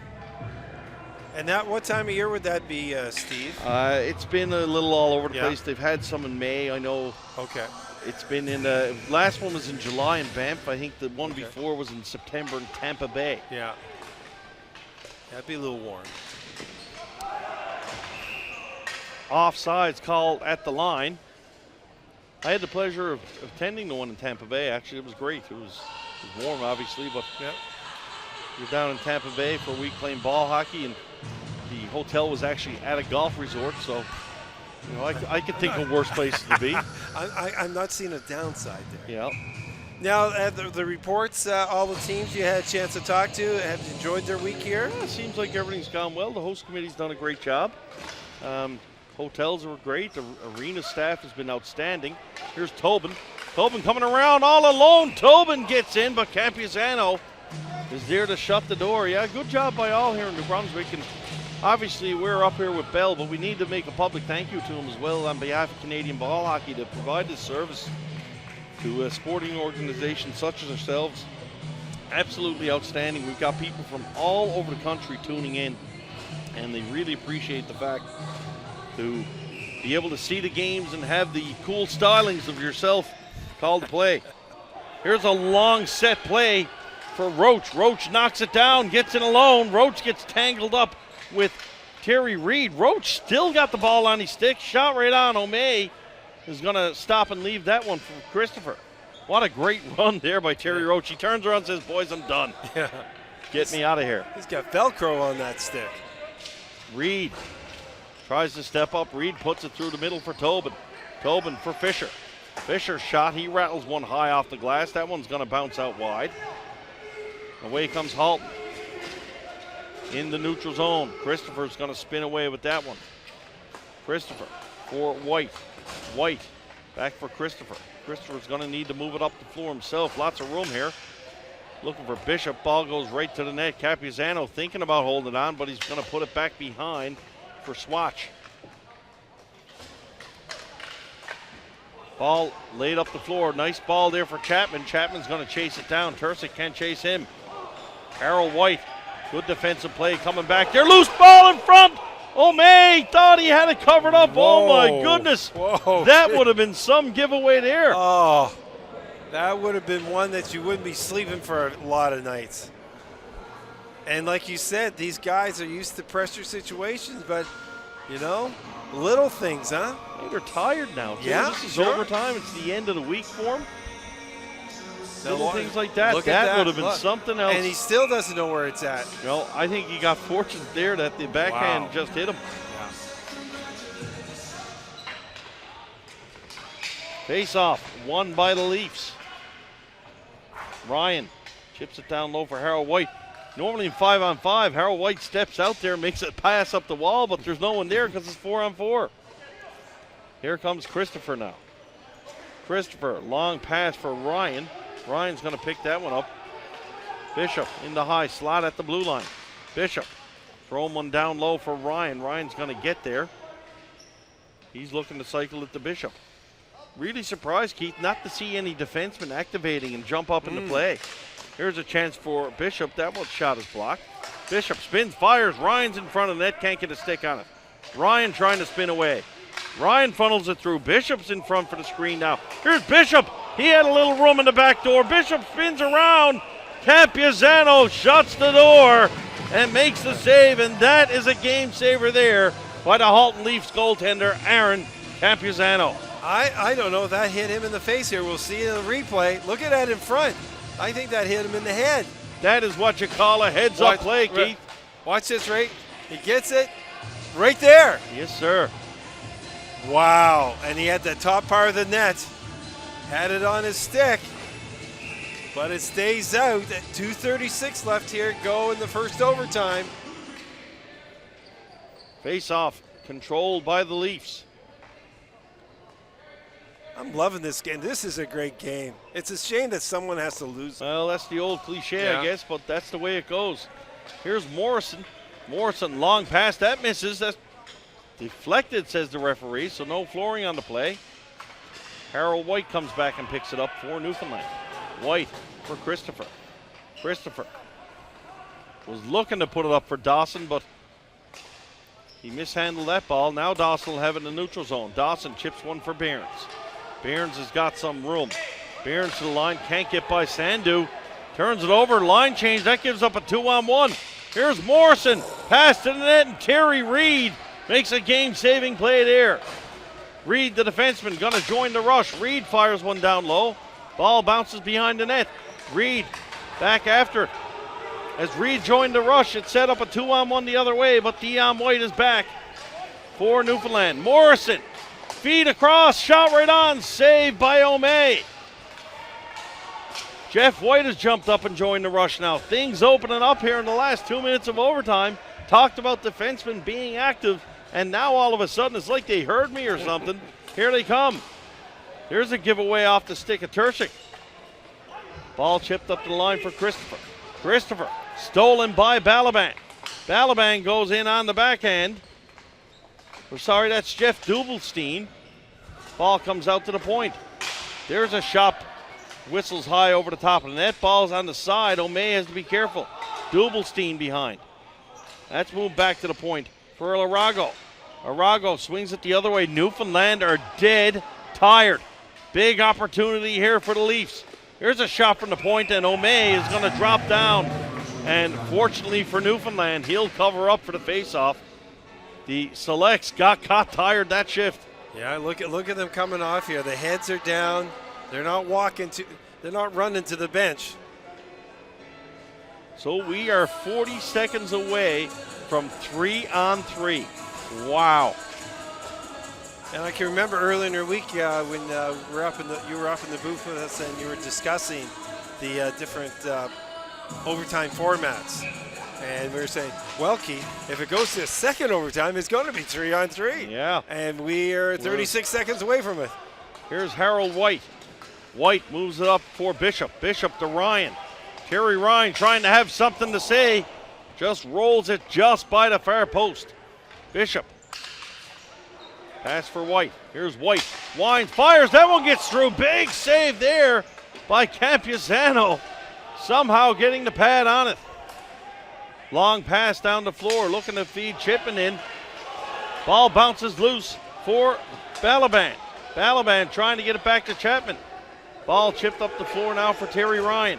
And that, what time of year would that be, Steve? It's been a little all over the place. They've had some in May, I know. Okay. It's been in the last one was in July in Banff. I think the one before was in September in Tampa Bay. Yeah. That'd be a little warm. Offsides called at the line. I had the pleasure of attending the one in Tampa Bay. Actually, it was great. It was warm, obviously, but you're down in Tampa Bay for a week playing ball hockey, and the hotel was actually at a golf resort, so you know, I could think of worse places to be. I'm not seeing a downside there. Yeah. Now, the reports, all the teams you had a chance to talk to, have enjoyed their week here? Yeah, it seems like everything's gone well. The host committee's done a great job. Hotels were great. The arena staff has been outstanding. Here's Tobin. Tobin coming around all alone. Tobin gets in, but Capiazano is there to shut the door. Yeah, good job by all here in New Brunswick. And obviously, we're up here with Bell, but we need to make a public thank you to him as well on behalf of Canadian Ball Hockey to provide this service to sporting organizations such as ourselves. Absolutely outstanding. We've got people from all over the country tuning in, and they really appreciate the fact to be able to see the games and have the cool stylings of yourself called to play. Here's a long set play for Roach. Roach knocks it down, gets it alone. Roach gets tangled up with Terry Reed. Roach still got the ball on his stick. Shot right on. O'May is going to stop and leave that one for Christopher. What a great run there by Terry Roach. He turns around and says, boys, I'm done. Yeah. Get me out of here. He's got Velcro on that stick. Reed tries to step up. Reed puts it through the middle for Tobin. Tobin for Fisher. Fisher shot. He rattles one high off the glass. That one's going to bounce out wide. Away comes Halton. in the neutral zone. Christopher's going to spin away with that one. Christopher for White. White back for Christopher. Christopher's going to need to move it up the floor himself. Lots of room here. Looking for Bishop. Ball goes right to the net. Capuzano thinking about holding it on, but he's going to put it back behind for Swatch. Ball laid up the floor. Nice ball there for Chapman. Chapman's going to chase it down. Tursic can't chase him. Harold White. Good defensive play coming back there. Loose ball in front. O'May thought he had it covered up. Whoa. Oh my goodness. Whoa. That would have been some giveaway there. Oh, that would have been one that you wouldn't be sleeping for a lot of nights. And like you said, these guys are used to pressure situations, but, you know, little things, huh? They're tired now, too. Yeah, This is sure. overtime. It's the end of the week for them. Now, Little things like that. look at That would have been Look. something else. And he still doesn't know where it's at. Well, I think he got fortunate there that the backhand Wow. just hit him. Face off, won by the Leafs. Ryan chips it down low for Harold White. Normally in 5-on-5, Harold White steps out there, makes it pass up the wall, but there's no one there because it's 4-on-4. Here comes Christopher now. Christopher, long pass for Ryan. Ryan's going to pick that one up. Bishop in the high slot at the blue line. Bishop throwing one down low for Ryan. Ryan's going to get there. He's looking to cycle it to Bishop. Really surprised, Keith, not to see any defensemen activating and jump up into play. Here's a chance for Bishop. That one shot is blocked. Bishop spins, fires. Ryan's in front of the net, can't get a stick on it. Ryan trying to spin away. Ryan funnels it through. Bishop's in front for the screen now. Here's Bishop. He had a little room in the back door. Bishop spins around. Capuzano shuts the door and makes the save, and that is a game saver there by the Halton Leafs goaltender, Aaron Capuzano. I don't know if that hit him in the face here. We'll see in the replay. Look at that in front. I think that hit him in the head. That is what you call a heads-up play, Keith. Watch this, right? He gets it right there. Yes, sir. Wow. And he had the top part of the net. Had it on his stick. But it stays out. At 2:36 left here. Go in the first overtime. Face-off controlled by the Leafs. I'm loving this game. This is a great game. It's a shame that someone has to lose. Well, that's the old cliche, Yeah. I guess, but that's the way it goes. Here's Morrison. Morrison, long pass. That misses. That's deflected, says the referee, so no flooring on the play. Harold White comes back and picks it up for Newfoundland. White for Christopher. Christopher was looking to put it up for Dawson, but he mishandled that ball. Now Dawson will have it in the neutral zone. Dawson chips one for Behrens. Behrens has got some room. Behrens to the line, can't get by Sandu. Turns it over, line change, that gives up a 2-on-1. Here's Morrison, pass to the net, and Terry Reed makes a game-saving play there. Reed, the defenseman, gonna join the rush. Reed fires one down low. Ball bounces behind the net. Reed back after it. As Reed joined the rush, it set up a 2-on-1 the other way, but Dion White is back for Newfoundland. Morrison, feed across, shot right on, saved by O'May. Jeff White has jumped up and joined the rush now. Things opening up here in the last 2 minutes of overtime. Talked about defensemen being active, and now all of a sudden it's like they heard me or something. Here they come. There's a giveaway off the stick of Tursic. Ball chipped up the line for Christopher. Christopher stolen by Balaban. Balaban goes in on the backhand. We're sorry, that's Jeff Dubelstein. Ball comes out to the point. There's a shot. Whistles high over the top of the net. Ball's on the side. O'May has to be careful. Dubelstein behind. That's moved back to the point for Arago. Arago swings it the other way. Newfoundland are dead tired. Big opportunity here for the Leafs. Here's a shot from the point, and O'May is going to drop down. And fortunately for Newfoundland, he'll cover up for the faceoff. The Selects got caught tired that shift. Yeah, look at them coming off here. The heads are down. They're not they're not running to the bench. So we are 40 seconds away from 3-on-3. Wow. And I can remember earlier in the week when you were up in the booth with us and you were discussing the different overtime formats. And we were saying, well, Keith, if it goes to a second overtime, it's going to be 3-on-3. Yeah. And we are 36 seconds away from it. Here's Harold White. White moves it up for Bishop. Bishop to Ryan. Terry Ryan trying to have something to say. Just rolls it just by the far post. Bishop. Pass for White. Here's White. Wines, fires. That one gets through. Big save there by Campuzano. Somehow getting the pad on it. Long pass down the floor. Looking to feed Chippen in. Ball bounces loose for Balaban. Balaban trying to get it back to Chapman. Ball chipped up the floor now for Terry Ryan.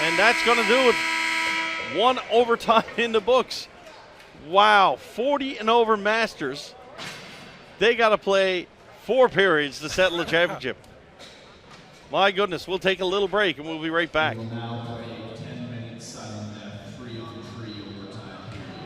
And that's going to do it. 1 overtime in the books. Wow, 40 and over Masters. They got to play 4 periods to settle the championship. My goodness, we'll take a little break and we'll be right back. We will now play 10 minutes sudden death, 3-on-3 overtime period.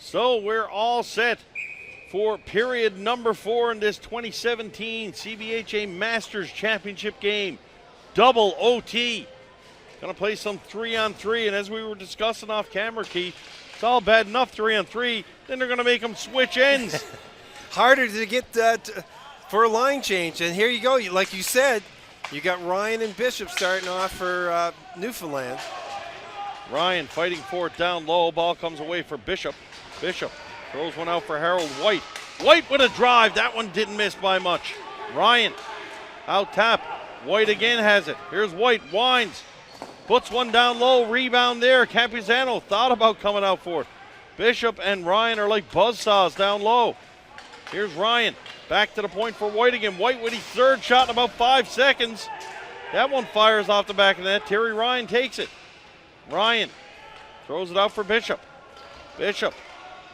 So we're all set for period number 4 in this 2017 CBHA Masters Championship game. Double OT. Gonna play some 3-on-3, and as we were discussing off camera, Keith, it's all bad enough 3-on-3, then they're gonna make them switch ends. Harder to get that for a line change, and here you go. Like you said, you got Ryan and Bishop starting off for Newfoundland. Ryan fighting for it down low. Ball comes away for Bishop. Bishop throws one out for Harold White. White with a drive. That one didn't miss by much. Ryan out tap. White again has it. Here's White. Winds. Puts one down low. Rebound there. Campuzano thought about coming out for it. Bishop and Ryan are like buzzsaws down low. Here's Ryan. Back to the point for White again. White with his third shot in about 5 seconds. That one fires off the back of the net. Terry Ryan takes it. Ryan throws it out for Bishop. Bishop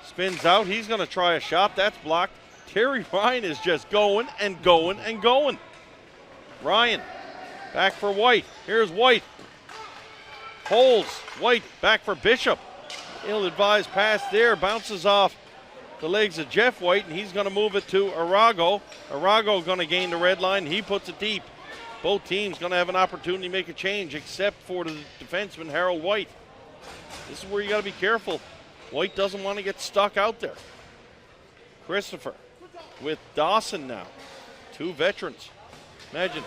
spins out. He's going to try a shot. That's blocked. Terry Ryan is just going and going and going. Ryan back for White. Here's White. Holds. White back for Bishop. Ill-advised pass there. Bounces off the legs of Jeff White, and he's going to move it to Arago. Arago going to gain the red line. He puts it deep. Both teams going to have an opportunity to make a change, except for the defenseman, Harold White. This is where you got to be careful. White doesn't want to get stuck out there. Christopher with Dawson now. 2 veterans. Imagine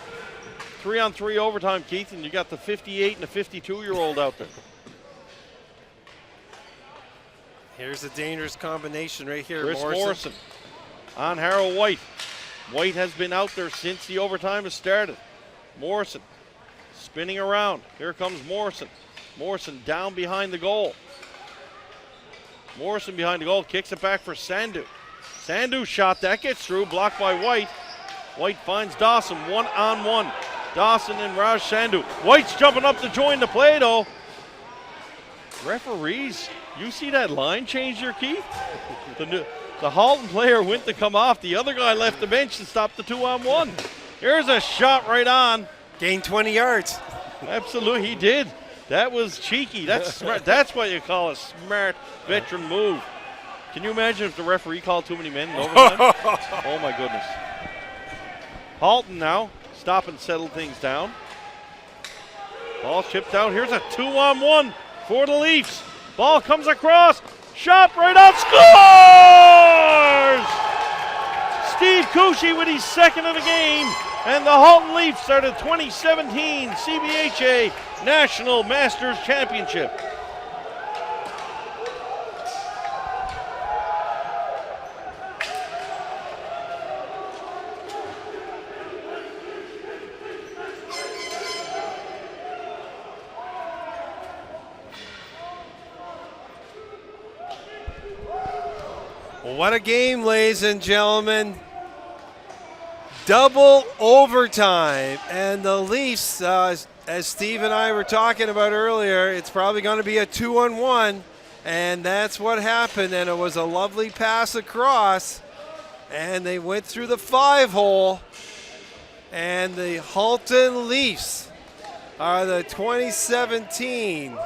3-on-3 overtime, Keith, and you got the 58 and the 52-year-old out there. Here's a dangerous combination right here. Chris Morrison on Harold White. White has been out there since the overtime has started. Morrison spinning around. Here comes Morrison. Morrison down behind the goal. Morrison behind the goal, kicks it back for Sandu. Sandu shot, that gets through, blocked by White. White finds Dawson, one-on-one. Dawson and Raj Sandu. White's jumping up to join the play though. Referees, you see that line change here, Keith? The Halton player went to come off. The other guy left the bench and stopped the 2-on-1. Here's a shot right on. Gained 20 yards. Absolutely, he did. That was cheeky. That's smart. That's what you call a smart veteran move. Can you imagine if the referee called too many men in overtime? Oh my goodness. Halton now, stop and settle things down. Ball chipped out. Here's a 2-on-1 for the Leafs. Ball comes across. Shot right out. Scores! Steve Cucci with his second of the game. And the Halton Leafs are the 2017 CBHA National Masters Championship. What a game, ladies and gentlemen. Double overtime. And the Leafs, as Steve and I were talking about earlier, it's probably going to be a 2-on-1. And that's what happened. And it was a lovely pass across. And they went through the 5-hole. And the Halton Leafs are the 2017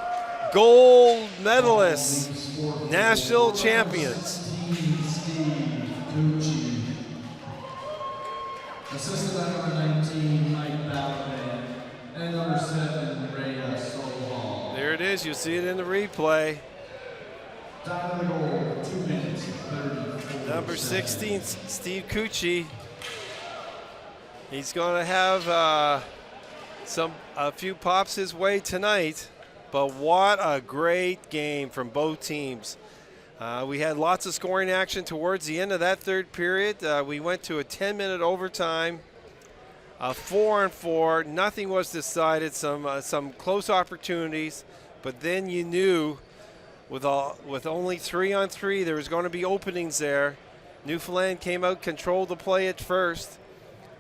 gold medalists, national champions. Assisted by number 19, Mike Balaban, and number 7, Rhea Solhall. There it is. You see it in the replay. Time of the goal, 2 minutes, 34 Number 16, Steve Cucci. He's going to have a few pops his way tonight. But what a great game from both teams. We had lots of scoring action towards the end of that third period. We went to a 10-minute overtime, 4-on-4. Nothing was decided. Some close opportunities, but then you knew with only 3-on-3 there was going to be openings there. Newfoundland came out, controlled the play at first,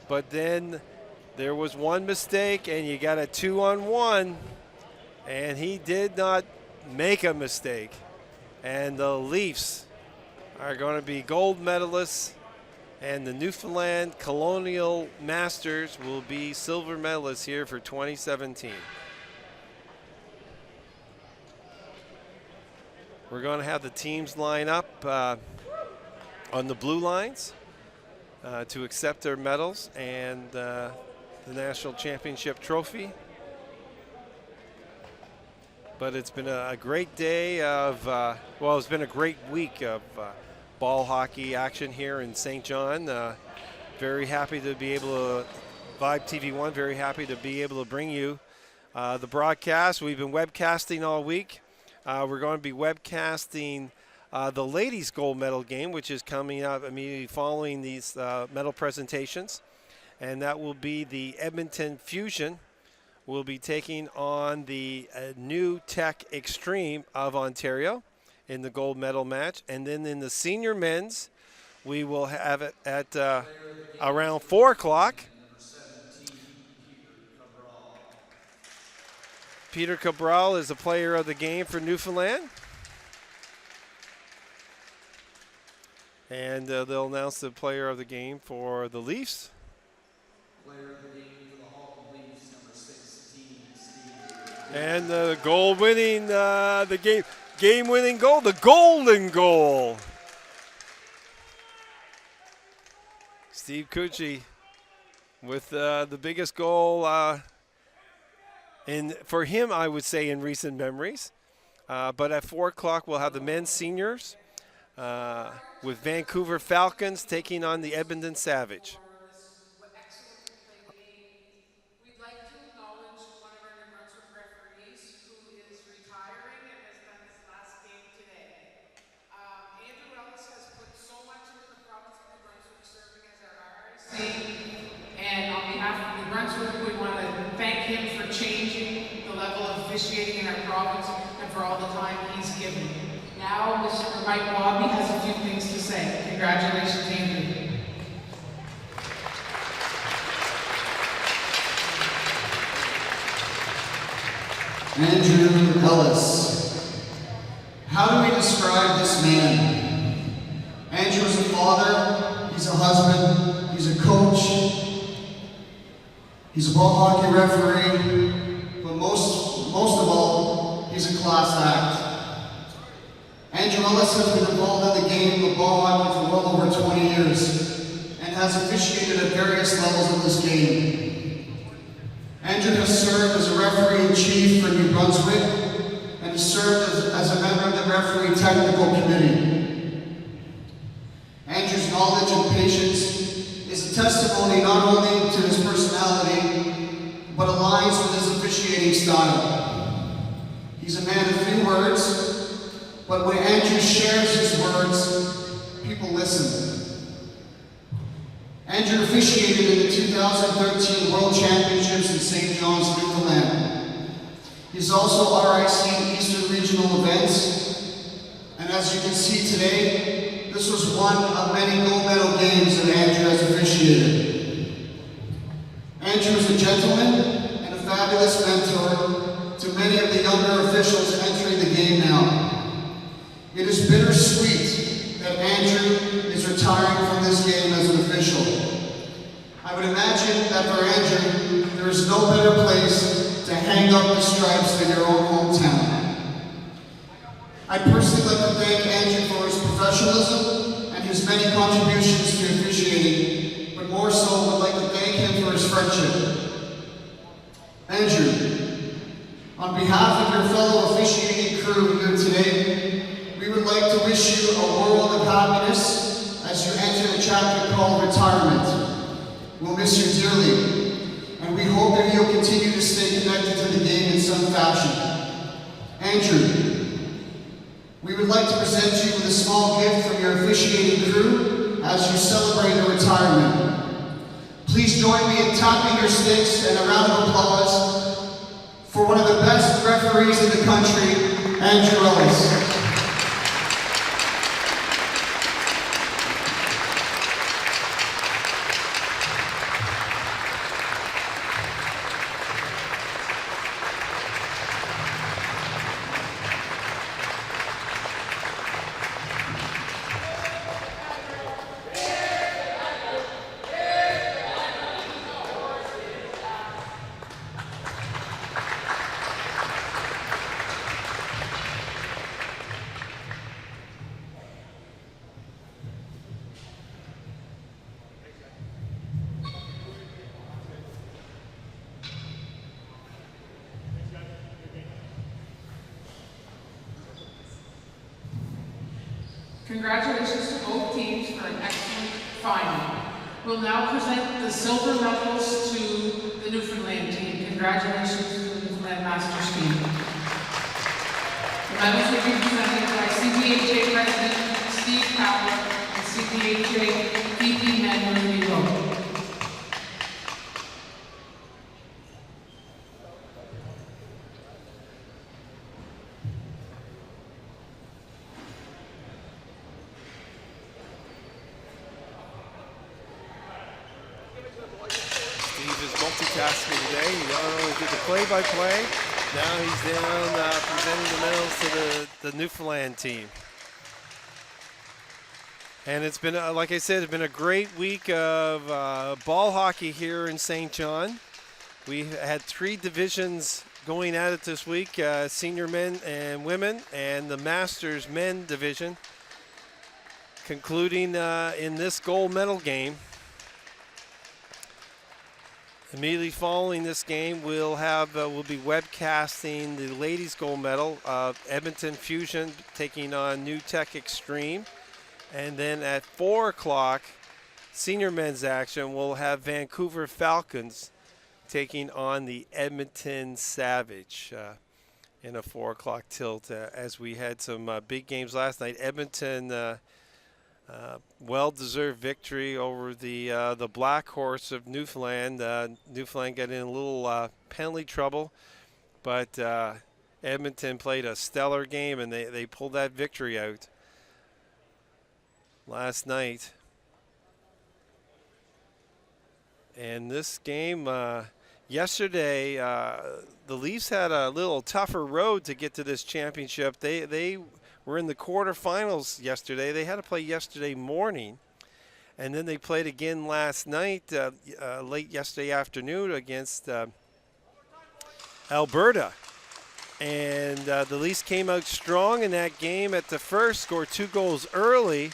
but then there was one mistake, and you got a 2-on-1, and he did not make a mistake. And the Leafs are going to be gold medalists, and the Newfoundland Colonial Masters will be silver medalists here for 2017. We're going to have the teams line up on the blue lines to accept their medals and the National Championship trophy. But it's been a great day of, well, it's been a great week of ball hockey action here in St. John. Very happy to be able to, Vibe TV1, very happy to be able to bring you the broadcast. We've been webcasting all week. We're going to be webcasting the ladies' gold medal game, which is coming up immediately following these medal presentations. And that will be the Edmonton Fusion. Will be taking on the New Tech Extreme of Ontario in the gold medal match. And then in the senior men's, we will have it at around 4 o'clock. Peter Cabral is the player of the game for Newfoundland. And they'll announce the player of the game for the Leafs. Player of the game for the Halton Leafs, number 16, Steve. And the goal winning, the game-winning goal, the golden goal. Steve Cucci with the biggest goal for him, I would say, in recent memories. But at 4 o'clock, we'll have the men's seniors with Vancouver Falcons taking on the Edmonton Savage. We'd like to acknowledge one of our New Brunswick referees who is retiring and has done his last game today. officiating in our province and for all the time he's given. Now, Mr. Mike Bobby has a few things to say. Congratulations, Andrew. Andrew Ellis. How do we describe this man? Andrew is a father, he's a husband, he's a coach, he's a ball hockey referee, but most of all, he's a class act. Andrew Ellis has been involved in the game of ball hockey for well over 20 years and has officiated at various levels of this game. Andrew has served as a referee-in-chief for New Brunswick and has served as a member of the referee technical committee. Andrew's knowledge and patience is a testimony not only to his personality, but aligns with his officiating style. He's a man of few words, but when Andrew shares his words, people listen. Andrew officiated in the 2013 World Championships in St. John's, Newfoundland. He's also RIC Eastern Regional events, and as you can see today, this was one of many gold medal games that Andrew has officiated. Andrew is a gentleman and a fabulous mentor to many of the younger officials entering the game now. It is bittersweet that Andrew is retiring from this game as an official. I would imagine that for Andrew, there is no better place to hang up the stripes than your own hometown. I'd personally like to thank Andrew for his professionalism and his many contributions to officiating, but more so would like to thank him for his friendship. Andrew, on behalf of your fellow officiating crew here today, we would like to wish you a world of happiness as you enter the chapter called retirement. We'll miss you dearly, and we hope that you'll continue to stay connected to the game in some fashion. Andrew, we would like to present you with a small gift from your officiating crew as you celebrate your retirement. Please join me in tapping your sticks and a round of applause for one of the best referees in the country, Andrew Ellis. Congratulations to both teams for an excellent final. We'll now present the silver medals to the Newfoundland team. Congratulations to the Newfoundland Masters team. The medals will be presented by CBHA President Steve Powell and CBHA VP Manuel Milo. Multitasking today. He not only did the play-by-play, now he's down presenting the medals to the Newfoundland team. And it's been, like I said, it's been a great week of ball hockey here in St. John. We had 3 divisions going at it this week, senior men and women, and the Masters men division, concluding in this gold medal game. Immediately following this game, we'll be webcasting the ladies' gold medal of Edmonton Fusion taking on New Tech Extreme, and then at 4 o'clock, senior men's action. We'll have Vancouver Falcons taking on the Edmonton Savage in a 4 o'clock tilt. As we had some big games last night, Edmonton. Well-deserved victory over the Black Horse of Newfoundland. Newfoundland got in a little penalty trouble But Edmonton played a stellar game, and they pulled that victory out last night. And this game yesterday, the Leafs had a little tougher road to get to this championship. They were in the quarterfinals yesterday. They had to play yesterday morning. And then they played again last night, late yesterday afternoon against Alberta. And the Leafs came out strong in that game at the first, scored 2 goals early.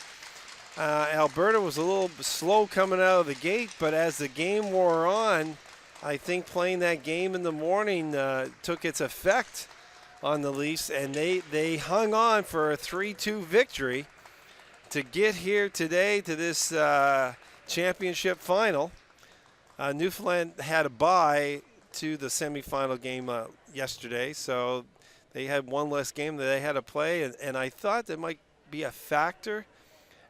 Alberta was a little slow coming out of the gate, but as the game wore on, I think playing that game in the morning took its effect on the Leafs, and they hung on for a 3-2 victory to get here today to this championship final. Newfoundland had a bye to the semifinal game yesterday, so they had one less game that they had to play, and I thought that might be a factor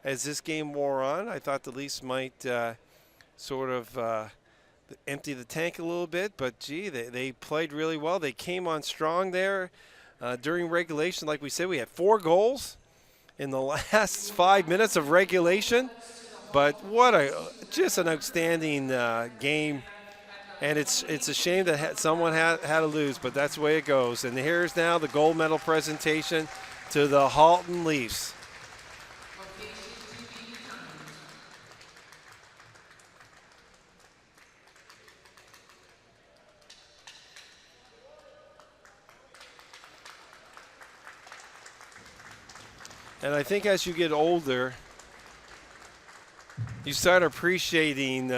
as this game wore on. I thought the Leafs might sort of empty the tank a little bit, but gee, they played really well. They came on strong there during regulation. Like we said, we had 4 goals in the last 5 minutes of regulation, but just an outstanding game. And it's a shame that someone had to lose, but that's the way it goes. And here's now the gold medal presentation to the Halton Leafs. And I think as you get older, you start appreciating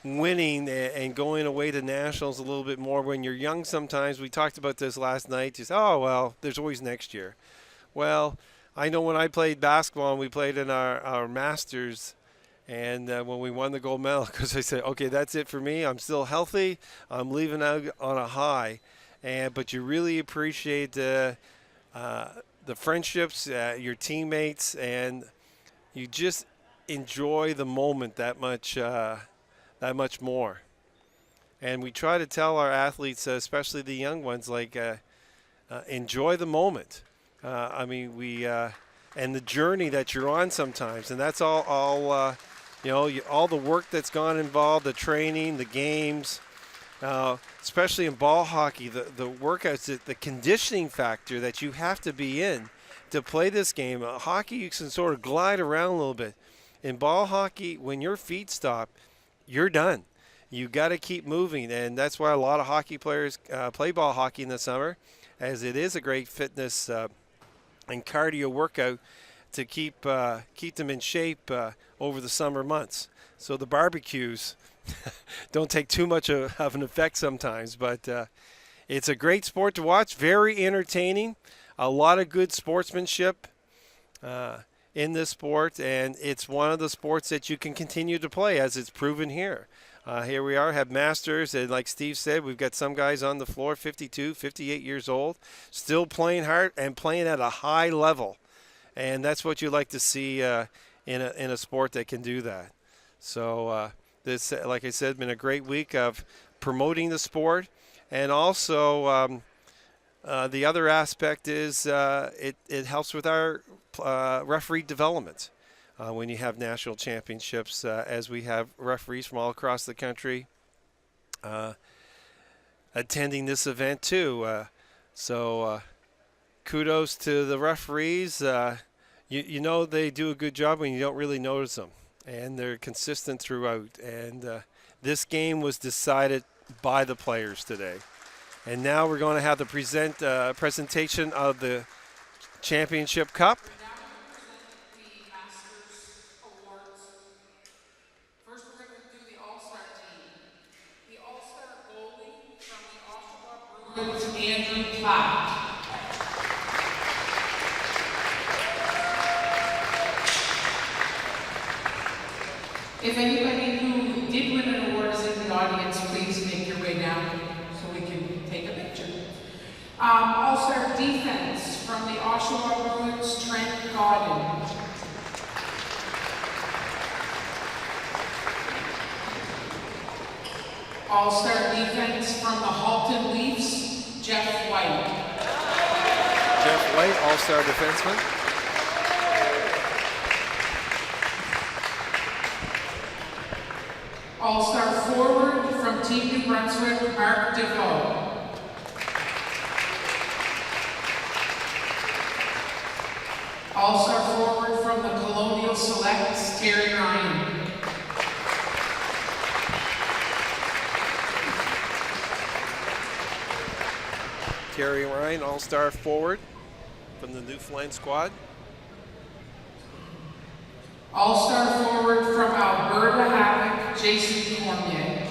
winning and going away to nationals a little bit more. When you're young sometimes, we talked about this last night, just, oh, well, there's always next year. Well, I know when I played basketball and we played in our Masters, and when we won the gold medal, because I said, okay, that's it for me. I'm still healthy. I'm leaving out on a high. But you really appreciate the friendships, your teammates, and you just enjoy the moment that much more. And we try to tell our athletes, especially the young ones, like enjoy the moment. I mean, and the journey that you're on sometimes, and that's all all the work that's gone involved, the training, the games. Especially in ball hockey, the workouts, the conditioning factor that you have to be in to play this game. Hockey, you can sort of glide around a little bit. In ball hockey, when your feet stop, you're done. You got to keep moving, and that's why a lot of hockey players play ball hockey in the summer, as it is a great fitness and cardio workout to keep them in shape over the summer months. So the barbecues don't take too much of an effect sometimes, but it's a great sport to watch, very entertaining, a lot of good sportsmanship in this sport, and it's one of the sports that you can continue to play, as it's proven here. Here we have Masters, and like Steve said, we've got some guys on the floor, 52, 58 years old, still playing hard and playing at a high level, and that's what you like to see in a sport that can do that. So this, like I said, been a great week of promoting the sport, and also the other aspect is it helps with our referee development. When you have national championships, as we have referees from all across the country attending this event too. So kudos to the referees. You know they do a good job when you don't really notice them, and they're consistent throughout. And this game was decided by the players today. And now we're going to have the presentation of the championship cup. If anybody who did win an award is in the audience, please make your way down so we can take a picture. All-Star Defense from the Oshawa Bruins, Trent Godden. All-Star Defense from the Halton Leafs, Jeff White. Jeff White, all-star defenseman. All-star forward from Team New Brunswick, Mark DeVoe. All-star forward from the Colonial Selects, Terry Ryan. Terry Ryan, all-star forward from the Newfoundland squad. All-star forward from Alberta Havoc, Jason Cormier.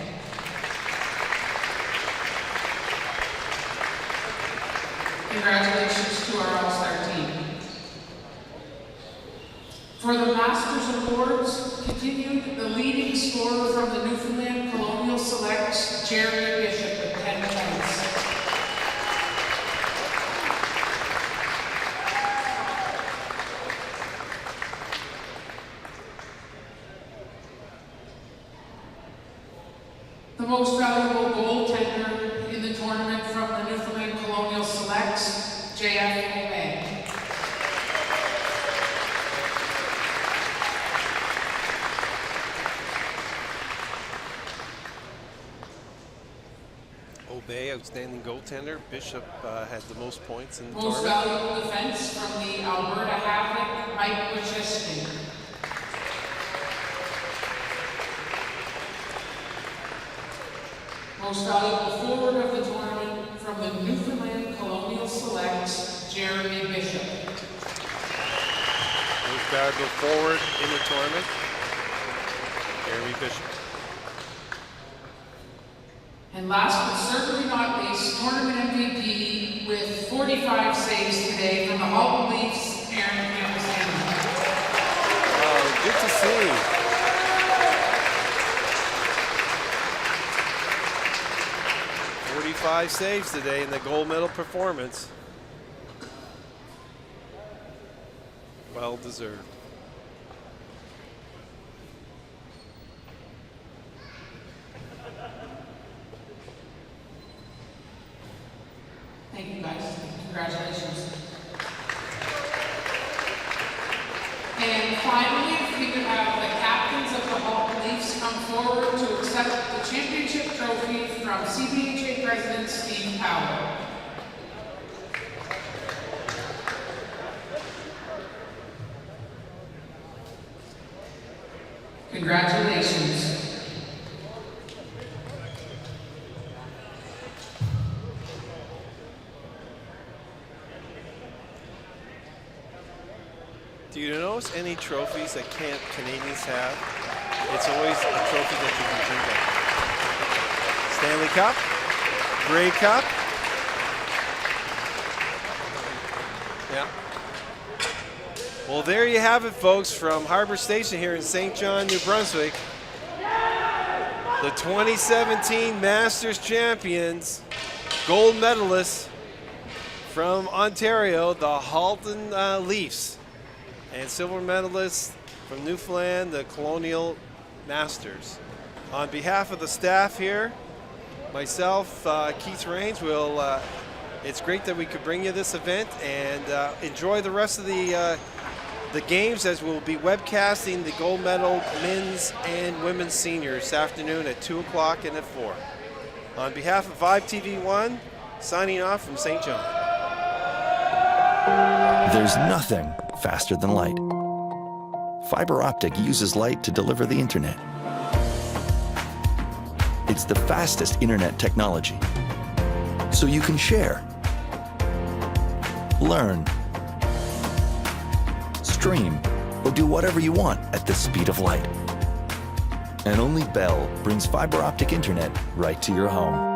Congratulations to our all-star team. For the Masters Awards, continued the leading scorer from the Newfoundland Colonial Selects, Jeremy Bishop with 10 points. The most valuable goaltender in the tournament from the Newfoundland Colonial Selects, J.F. Obey. Obey, outstanding goaltender. Bishop had the most points in the Most tournament. valuable defense from the Alberta Havoc, Mike Wachowski. Most valuable forward of the tournament from the Newfoundland Colonial Selects, Jeremy Bishop. Most valuable forward in the tournament, Jeremy Bishop. And last but certainly not least, tournament MVP with 45 saves today from the Halton Leafs, Aaron Campbell. Oh, good to see. Five saves today in the gold medal performance. Well deserved. Thank you guys. Congratulations. And finally, if we could have the captains of the Halton Leafs come forward to accept the championship trophy from CBHA President Steve Powell. Congratulations. Do you notice any trophies that Canadians have? It's always a trophy that you can think of. Stanley Cup, Grey Cup. Yeah. Well, there you have it, folks, from Harbor Station here in St. John, New Brunswick. The 2017 Masters champions, gold medalists from Ontario, the Halton Leafs, and silver medalists from Newfoundland, the Colonial Masters. On behalf of the staff here, myself, Keith Rains, it's great that we could bring you this event, and enjoy the rest of the games, as we'll be webcasting the gold medal men's and women's seniors this afternoon at 2 o'clock and at 4. On behalf of Vibe TV1, signing off from St. John. There's nothing faster than light. Fiber optic uses light to deliver the internet. It's the fastest internet technology, so you can share, learn, stream, or do whatever you want at the speed of light. And only Bell brings fiber optic internet right to your home.